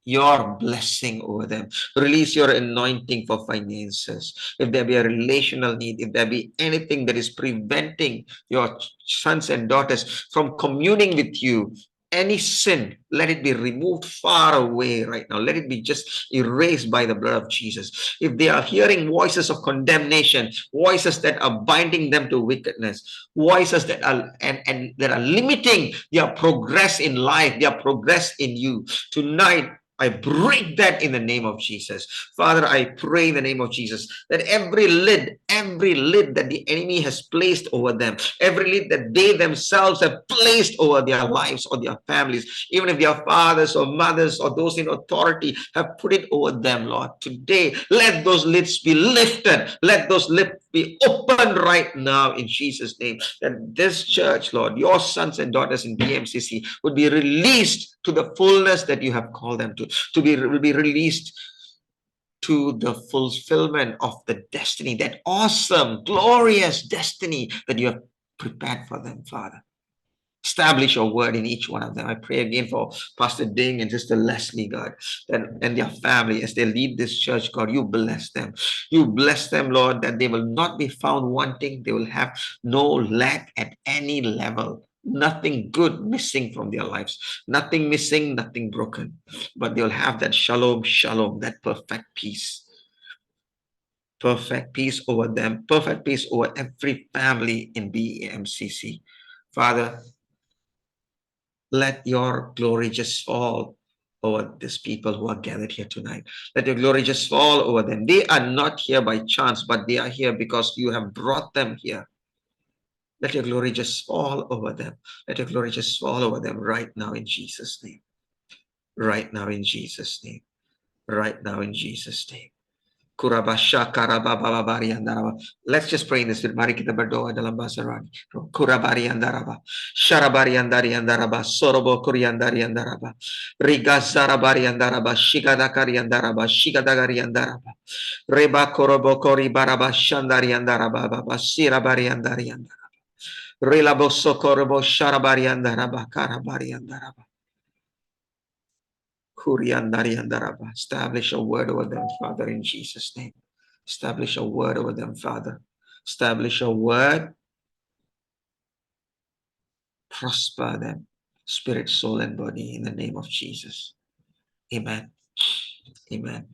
your blessing over them. Release your anointing for finances. If there be a relational need, if there be anything that is preventing your sons and daughters from communing with you, any sin, let it be removed far away right now. Let it be just erased by the blood of Jesus. If they are hearing voices of condemnation, voices that are binding them to wickedness, voices that are and that are limiting their progress in life, their progress in you, tonight I break that in the name of Jesus. Father, I pray in the name of Jesus that every lid that the enemy has placed over them, every lid that they themselves have placed over their lives or their families, even if their fathers or mothers or those in authority have put it over them, Lord, today, let those lids be lifted. Let those lids be opened right now in Jesus' name. That this church, Lord, your sons and daughters in BMCC would be released to the fullness that you have called them to be released to the fulfillment of the destiny, that awesome, glorious destiny that you have prepared for them, Father. Establish your word in each one of them. I pray again for Pastor Ding and Sister Leslie, God, and their family as they lead this church, God. You bless them. You bless them, Lord, that they will not be found wanting. They will have no lack at any level. Nothing good missing from their lives. Nothing missing, nothing broken. But they'll have that shalom, shalom, that perfect peace. Perfect peace over them. Perfect peace over every family in BEMCC. Father, let your glory just fall over these people who are gathered here tonight. Let your glory just fall over them. They are not here by chance, but they are here because you have brought them here. Let your glory just fall over them. Let your glory just fall over them right now in Jesus' name. Right now in Jesus' name. Right now in Jesus' name. Let's just pray in this. Mari kita berdoa dalam bahasa rohani. Kurabariandaraba, Sharabariandariandaraba, Sorobo Kuriandariandaraba, Rigazarabariandaraba, Shigadakariandaraba, Shigadagariandaraba, Reba Korobo Kori Baraba, Shandariandaraba, Sirabariandariandaraba, Rilabo Sokorobo, Sharabariandaraba, Karabariandaraba. Establish a word over them, Father, in Jesus' name. Establish a word over them, Father. Establish a word. Prosper them, spirit, soul, and body, in the name of Jesus. Amen. Amen.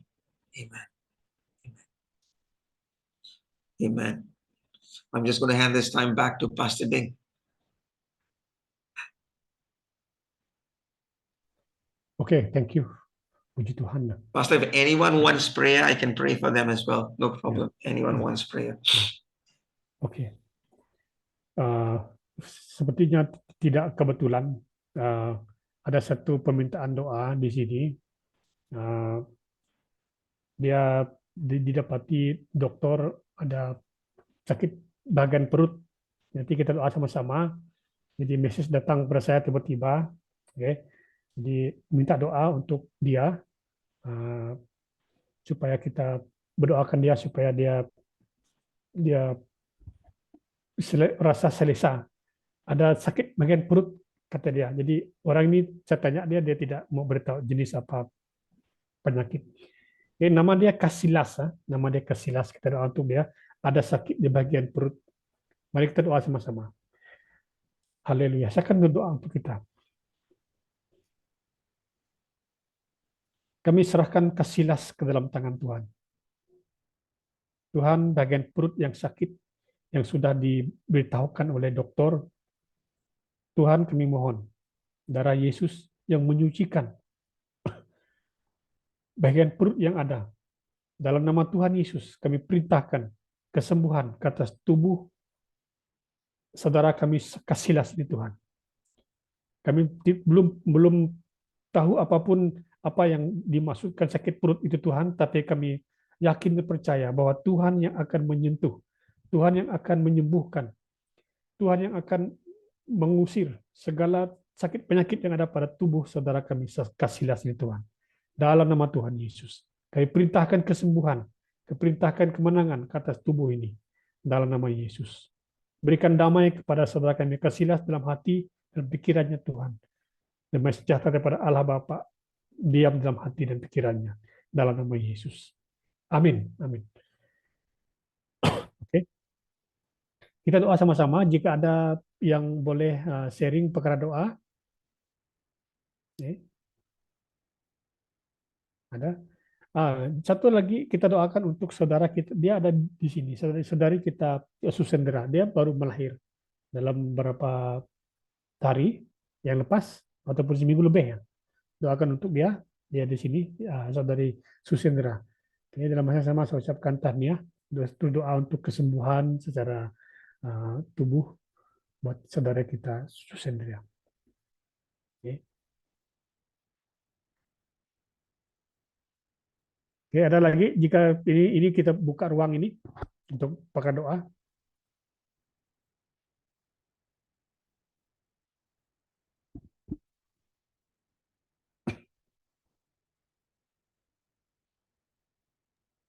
Amen. Amen. Amen. I'm just going to hand this time back to Pastor Ding. Okay, thank you. Puji Tuhan. Pastor, if anyone wants prayer, I can pray for them as well. No problem. Anyone wants prayer. Oke. Sepertinya tidak kebetulan ada satu permintaan doa di sini. Dia didapati dokter ada sakit bagian perut. Nanti kita doa sama-sama. Jadi message datang kepada saya tiba-tiba. Oke. Jadi minta doa untuk dia supaya kita berdoakan dia supaya dia rasa selesa. Ada sakit bagian perut kata dia. Jadi orang ini saya tanya dia tidak mau beritahu jenis apa penyakit. Nama dia Kasilas, nama dia Kasilas. Kita doa untuk dia ada sakit di bagian perut. Mari kita doa sama-sama. Haleluya. Saya akan berdoa untuk kita. Kami serahkan Kasilas ke dalam tangan Tuhan. Tuhan, bagian perut yang sakit yang sudah diberitahukan oleh dokter, Tuhan kami mohon darah Yesus yang menyucikan bagian perut yang ada. Dalam nama Tuhan Yesus, kami perintahkan kesembuhan ke atas tubuh saudara kami Kasilas ini Tuhan. Kami belum tahu apapun apa yang dimaksudkan sakit perut itu Tuhan, tapi kami yakin dan percaya bahwa Tuhan yang akan menyentuh, Tuhan yang akan menyembuhkan, Tuhan yang akan mengusir segala sakit penyakit yang ada pada tubuh saudara kami Kasilas ini Tuhan. Dalam nama Tuhan Yesus, kami perintahkan kesembuhan, perintahkan kemenangan ke atas tubuh ini. Dalam nama Yesus. Berikan damai kepada saudara kami Kasilas dalam hati dan pikirannya Tuhan. Damai sejahtera daripada Allah Bapa diam dalam hati dan pikirannya. Dalam nama Yesus. Amin. Amin. Oke. Kita doa sama-sama. Jika ada yang boleh sharing perkara doa. Oke. Ada. Satu lagi kita doakan untuk saudara kita. Dia ada di sini. Saudari kita Susendra. Dia baru melahir dalam beberapa hari yang lepas ataupun seminggu lebih ya. Doakan untuk dia di sini, saudari Susendra. Oke, dalam masa sama saya ucapkan tahniah, doa untuk kesembuhan secara tubuh buat saudara kita Susendra. Oke. Oke, ada lagi jika ini kita buka ruang ini untuk pakai doa.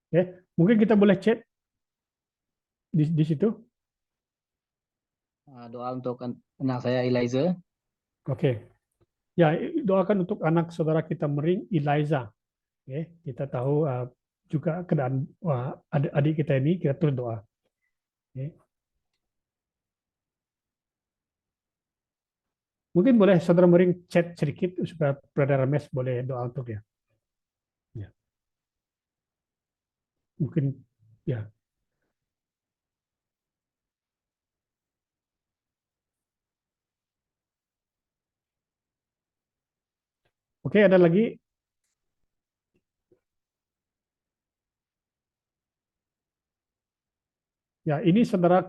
Oke, mungkin kita boleh chat di situ. Doa untuk anak saya Eliza. Oke. Ya, doakan untuk anak saudara kita Mering, Eliza. Oke, kita tahu juga keadaan adik kita ini, kita terus doa. Oke. Mungkin boleh saudara Mering chat sedikit supaya Brother Rames boleh doa untuk dia. Ya. Mungkin ya. Oke, ada lagi. Ya, ini saudari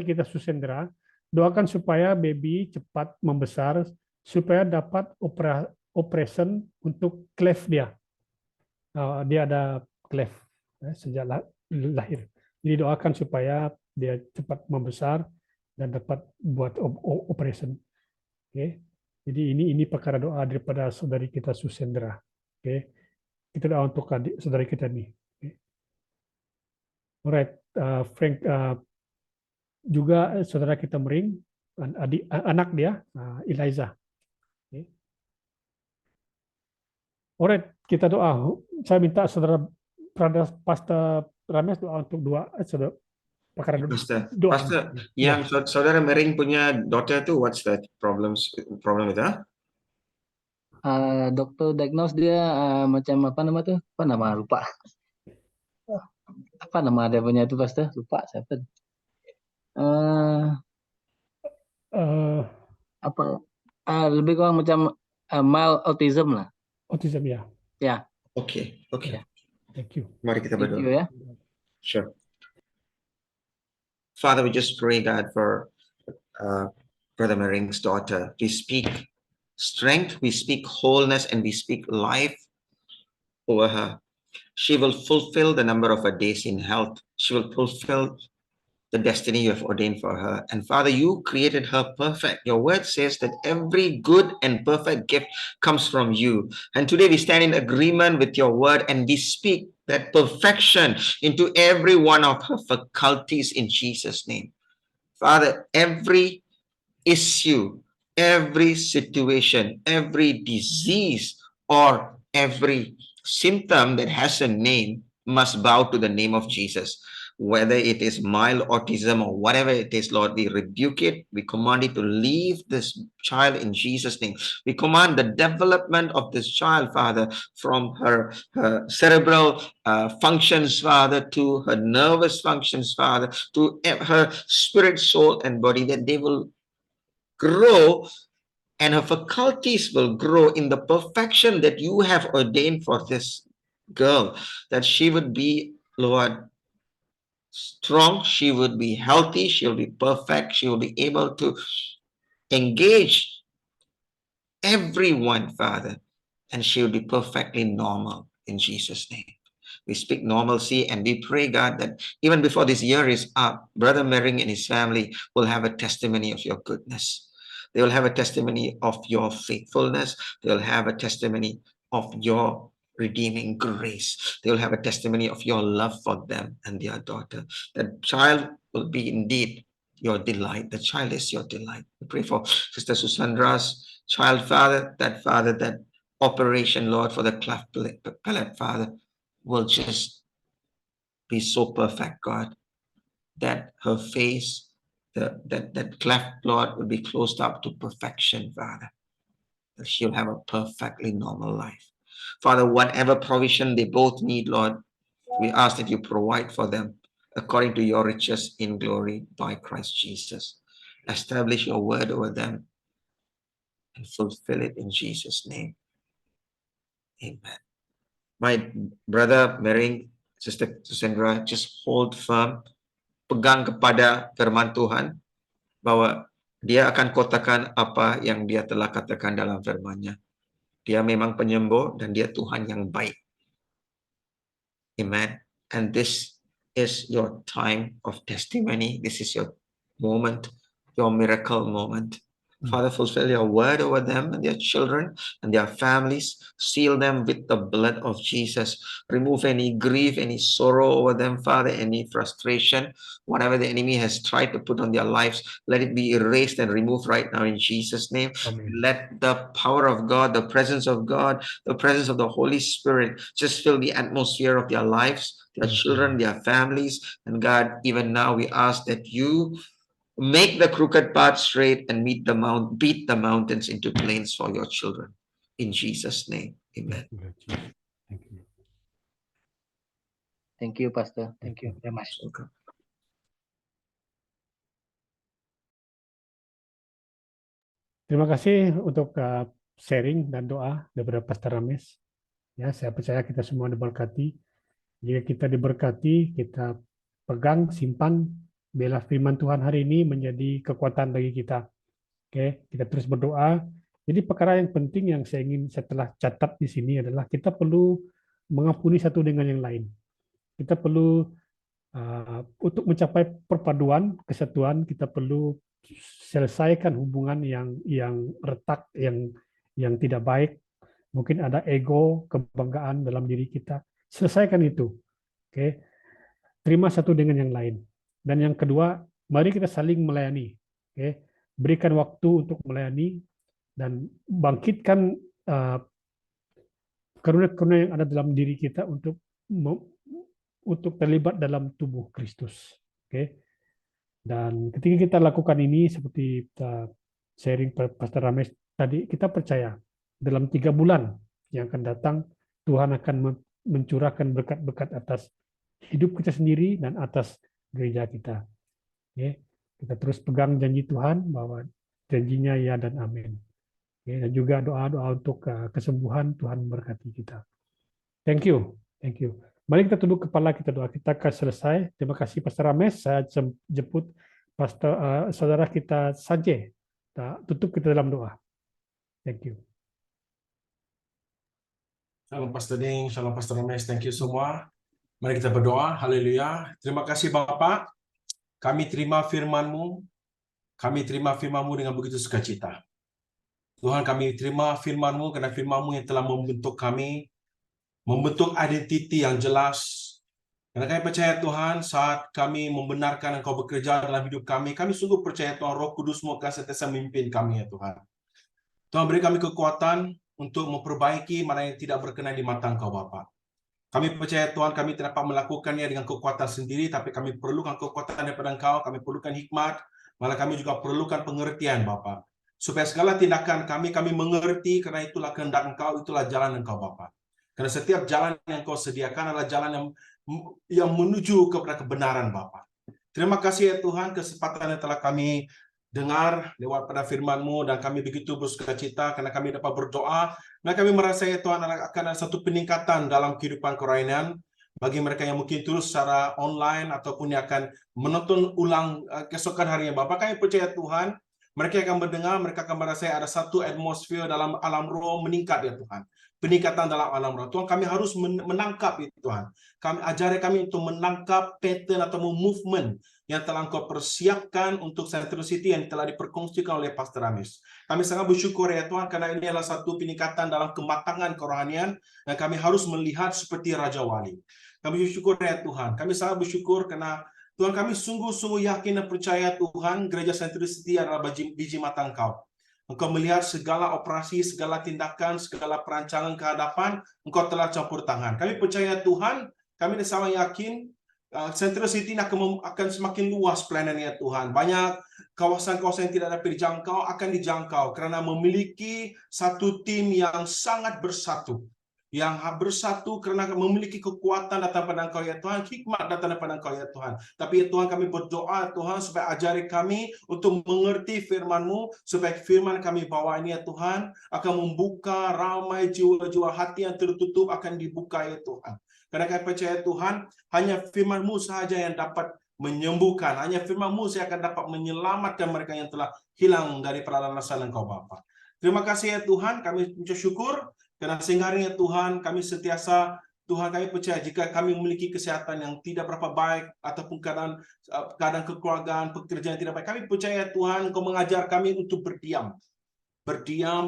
kita Susendra, doakan supaya baby cepat membesar, supaya dapat operation untuk cleft dia. Dia ada cleft sejak lahir. Jadi doakan supaya dia cepat membesar dan dapat buat operation. Oke. Jadi ini perkara doa daripada saudari kita Susendra. Oke. Kita doa untuk adik saudari kita nih. Alright, Frank, juga saudara kita Mering, anak dia, Eliza. Okay. Alright, kita doa. Saya minta saudara Pastor Rames doa untuk saudara perkara doa. Pastor, yang saudara Mering punya daughter tu, what's that problem with her? Dokter diagnose dia macam apa nama tu? Apa nama lupa. Apa nama dia punya itu Pastor? Lupa siapa. Apa? Lebih kurang macam mild autism lah. Autism ya. Ya. Okay. Yeah. Thank you. Mari kita Thank berdoa. you ya. Sure. Father, we just pray, God, for Brother Mering's daughter. We speak strength, we speak wholeness, and we speak life over her. She will fulfill the number of her days in health. She will fulfill the destiny you have ordained for her. And Father, you created her perfect. Your word says that every good and perfect gift comes from you. And today we stand in agreement with your word and we speak that perfection into every one of her faculties in Jesus' name. Father, every issue, every situation, every disease, or every symptom that has a name must bow to the name of Jesus. Whether it is mild autism or whatever it is, Lord, we rebuke it. We command it to leave this child in Jesus' name. We command the development of this child, Father, from her cerebral functions, Father, to her nervous functions, Father, to her spirit, soul, and body, that they will grow and her faculties will grow in the perfection that you have ordained for this girl, that she would be, Lord, strong, she would be healthy, she'll be perfect, she will be able to engage everyone, Father, and she will be perfectly normal in Jesus' name. We speak normalcy and we pray, God, that even before this year is up, Brother Mering and his family will have a testimony of your goodness. They will have a testimony of your faithfulness. They'll have a testimony of your redeeming grace. They'll have a testimony of your love for them and their daughter. The child will be indeed your delight. The child is your delight. We pray for Sister Susandra's child, Father, that operation, Lord, for the cleft palate, Father, will just be so perfect, God, that her face, that cleft, Lord, will be closed up to perfection, Father, that she'll have a perfectly normal life. Father, whatever provision they both need, Lord, we ask that you provide for them according to your riches in glory by Christ Jesus. Establish your word over them and fulfill it in Jesus' name. Amen. My brother Mering, Sister Susendra, just hold firm, pegang kepada firman Tuhan, bahwa dia akan katakan apa yang dia telah katakan dalam firman-Nya. Dia memang penyembuh dan dia Tuhan yang baik. Amen. And this is your time of testimony. This is your moment, your miracle moment. Father, fulfill your word over them and their children and their families. Seal them with the blood of Jesus. Remove any grief, any sorrow over them, Father, any frustration, whatever the enemy has tried to put on their lives, let it be erased and removed right now in Jesus' name. Amen. Let the power of God, the presence of God, the presence of the Holy Spirit just fill the atmosphere of their lives, their children, their families. And God, even now we ask that you make the crooked path straight and beat the mountains into plains for your children. In Jesus' name, amen. Thank you. Thank you, Pastor. Thank you very much. Welcome. Terima kasih untuk sharing dan doa daripada Pastor Rames. Ya, saya percaya kita semua diberkati. Jika kita diberkati, kita pegang, simpan, biarlah firman Tuhan hari ini menjadi kekuatan bagi kita. Oke, kita terus berdoa. Jadi perkara yang penting yang saya telah catat di sini adalah kita perlu mengampuni satu dengan yang lain. Kita perlu untuk mencapai perpaduan, kesatuan, kita perlu selesaikan hubungan yang retak, yang tidak baik. Mungkin ada ego, kebanggaan dalam diri kita. Selesaikan itu. Oke. Terima satu dengan yang lain. Dan yang kedua, mari kita saling melayani. Oke. Berikan waktu untuk melayani dan bangkitkan karunia-karunia yang ada dalam diri kita untuk terlibat dalam tubuh Kristus. Oke. Dan ketika kita lakukan ini seperti sharing Pastor Rames tadi, kita percaya dalam 3 bulan yang akan datang Tuhan akan mencurahkan berkat-berkat atas hidup kita sendiri dan atas gereja kita. Oke. Kita terus pegang janji Tuhan bahwa janjinya ya dan amin. Oke. Dan juga doa-doa untuk kesembuhan, Tuhan memberkati kita. Thank you. Thank you. Mari kita tunduk kepala, kita doa. Kita akan selesai. Terima kasih Pastor Rames. Saya jemput saudara kita Sanjay. Tutup kita dalam doa. Thank you. Shalom Pastor Ding, Shalom Pastor Rames, thank you semua. Mari kita berdoa, haleluya. Terima kasih Bapak, kami terima firman-Mu, dengan begitu sukacita. Tuhan, kami terima firman-Mu karena firman-Mu yang telah membentuk kami, membentuk identiti yang jelas. Karena kami percaya Tuhan, saat kami membenarkan Engkau bekerja dalam hidup kami sungguh percaya Tuhan, Roh Kudus-Mu akan sentiasa memimpin kami ya Tuhan. Tuhan, beri kami kekuatan untuk memperbaiki mana yang tidak berkenan di mata Engkau Bapa. Kami percaya Tuhan, kami tidak dapat melakukannya dengan kekuatan sendiri, tapi kami perlukan kekuatan daripada Engkau, kami perlukan hikmat, malah kami juga perlukan pengertian Bapa. Supaya segala tindakan kami mengerti, karena itulah kehendak Engkau, itulah jalan Engkau Bapa. Karena setiap jalan yang Engkau sediakan adalah jalan yang menuju kepada kebenaran Bapa. Terima kasih ya Tuhan, kesempatan yang telah kami dengar lewat pada firman-Mu, dan kami begitu bersukacita karena kami dapat berdoa. Nah, kami merasa ya Tuhan akan ada satu peningkatan dalam kehidupan kerohanian bagi mereka yang mungkin terus secara online ataupun yang akan menonton ulang keesokan harinya Bapak. Kami percaya Tuhan, mereka akan mendengar, mereka akan merasa ada satu atmosfer dalam alam roh meningkat ya Tuhan. Peningkatan dalam alam roh. Tuhan, kami harus menangkap itu Tuhan. Ajari kami untuk menangkap pattern atau movement yang telah Engkau persiapkan untuk Centricity yang telah diperkongsikan oleh Pastor Rames. Kami sangat bersyukur ya Tuhan, karena ini adalah satu peningkatan dalam kematangan kerohanian, dan kami harus melihat seperti Raja Wali. Kami bersyukur ya Tuhan, kami sangat bersyukur karena Tuhan, kami sungguh-sungguh yakin dan percaya Tuhan, Gereja Centricity adalah biji mata Engkau. Engkau melihat segala operasi, segala tindakan, segala perancangan kehadapan, Engkau telah campur tangan. Kami percaya Tuhan, kami sangat yakin Centricity akan semakin luas planannya Tuhan. Banyak kawasan-kawasan yang tidak dapat dijangkau akan dijangkau karena memiliki satu tim yang sangat bersatu. Yang bersatu karena memiliki kekuatan datang pada Engkau ya Tuhan, hikmat datang daripada Engkau ya Tuhan. Tapi ya Tuhan, kami berdoa Tuhan supaya ajari kami untuk mengerti firman-Mu, supaya firman kami bawa ini ya Tuhan akan membuka ramai jiwa-jiwa hati yang tertutup akan dibuka ya Tuhan. Karena kami percaya Tuhan, hanya firman-Mu sahaja yang dapat menyembuhkan, hanya firman-Mu yang akan dapat menyelamatkan mereka yang telah hilang dari peralasan Engkau Bapa. Terima kasih ya Tuhan, kami bersyukur. Karena sehingga hari ini Tuhan, kami sentiasa, Tuhan, kami percaya jika kami memiliki kesehatan yang tidak berapa baik, ataupun keadaan kekeluargaan, pekerjaan yang tidak baik, kami percaya Tuhan, Engkau mengajar kami untuk berdiam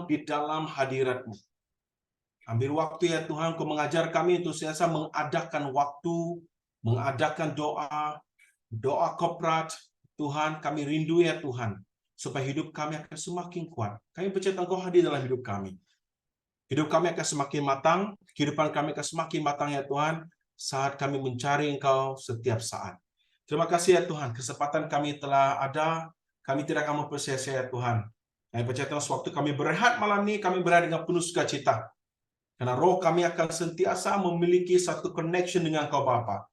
di dalam hadirat-Mu. Ambil waktu ya Tuhan, Engkau mengajar kami untuk sentiasa mengadakan waktu, mengadakan doa korporat. Tuhan, kami rindu ya Tuhan, supaya hidup kami akan semakin kuat. Kami percaya Engkau hadir dalam hidup kami. Hidup kami akan semakin matang, kehidupan kami akan semakin matang ya Tuhan, saat kami mencari Engkau setiap saat. Terima kasih ya Tuhan, kesempatan kami telah ada, kami tidak akan mempersia-sia ya Tuhan. Kami percaya Tuhan, sewaktu kami berehat malam ini, kami berehat dengan penuh sukacita. Karena roh kami akan sentiasa memiliki satu connection dengan Engkau Bapa.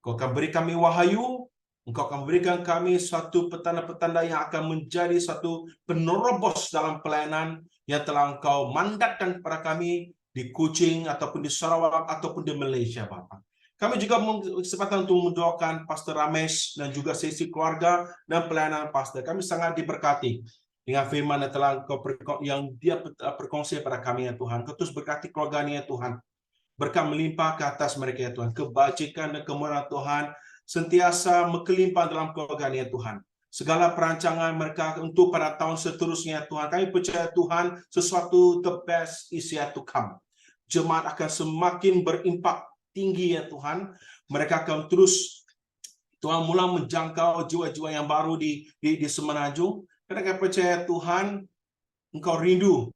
Engkau akan beri kami wahyu, Engkau akan berikan kami suatu petanda-petanda yang akan menjadi satu penerobos dalam pelayanan yang telah Engkau mandatkan kepada kami di Kuching, ataupun di Sarawak, ataupun di Malaysia, Bapak. Kami juga kesempatan untuk mendoakan Pastor Rames dan juga sesi keluarga dan pelayanan Pastor. Kami sangat diberkati dengan firman yang telah dia berkongsi pada kami ya Tuhan. Kau terus berkati keluarganya ya Tuhan. Berkat melimpah ke atas mereka ya Tuhan. Kebajikan dan kemurahan Tuhan sentiasa melimpah dalam keluarganya ya Tuhan. Segala perancangan mereka untuk pada tahun seterusnya Tuhan. Kami percaya Tuhan, sesuatu the best is yet to come. Jemaat akan semakin berimpak tinggi ya Tuhan. Mereka akan terus Tuhan mula menjangkau jiwa-jiwa yang baru di Semenanjung. Karena kami percaya Tuhan, Engkau rindu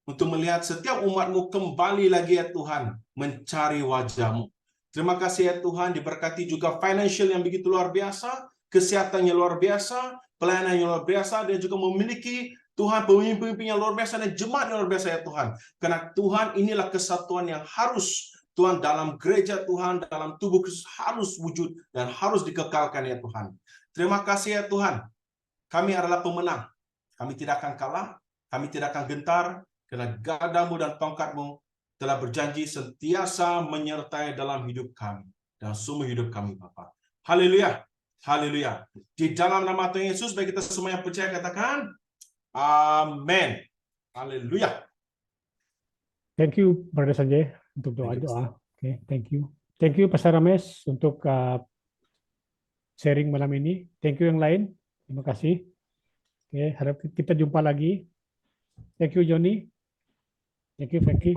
untuk melihat setiap umat-Mu kembali lagi ya Tuhan, mencari wajah-Mu. Terima kasih ya Tuhan, diberkati juga financial yang begitu luar biasa, kesehatannya luar biasa, pelayanan yang luar biasa, dan juga memiliki Tuhan pemimpin-pemimpin yang luar biasa dan jemaat yang luar biasa ya Tuhan. Karena Tuhan, inilah kesatuan yang harus Tuhan dalam gereja Tuhan, dalam tubuh Kristus harus wujud dan harus dikekalkan ya Tuhan. Terima kasih ya Tuhan. Kami adalah pemenang. Kami tidak akan kalah, kami tidak akan gentar, karena gadamu dan tongkatmu telah berjanji sentiasa menyertai dalam hidup kami dan semua hidup kami Bapa. Haleluya. Haleluya. Di dalam nama Tuhan Yesus, bagi kita semua yang percaya katakan amin. Haleluya. Thank you, Brother Sanjay, untuk doa-doa. Okay, thank you. Thank you, Pastor Rames, untuk sharing malam ini. Thank you yang lain. Terima kasih. Oke, harap kita jumpa lagi. Thank you Joni. Thank you Frankie.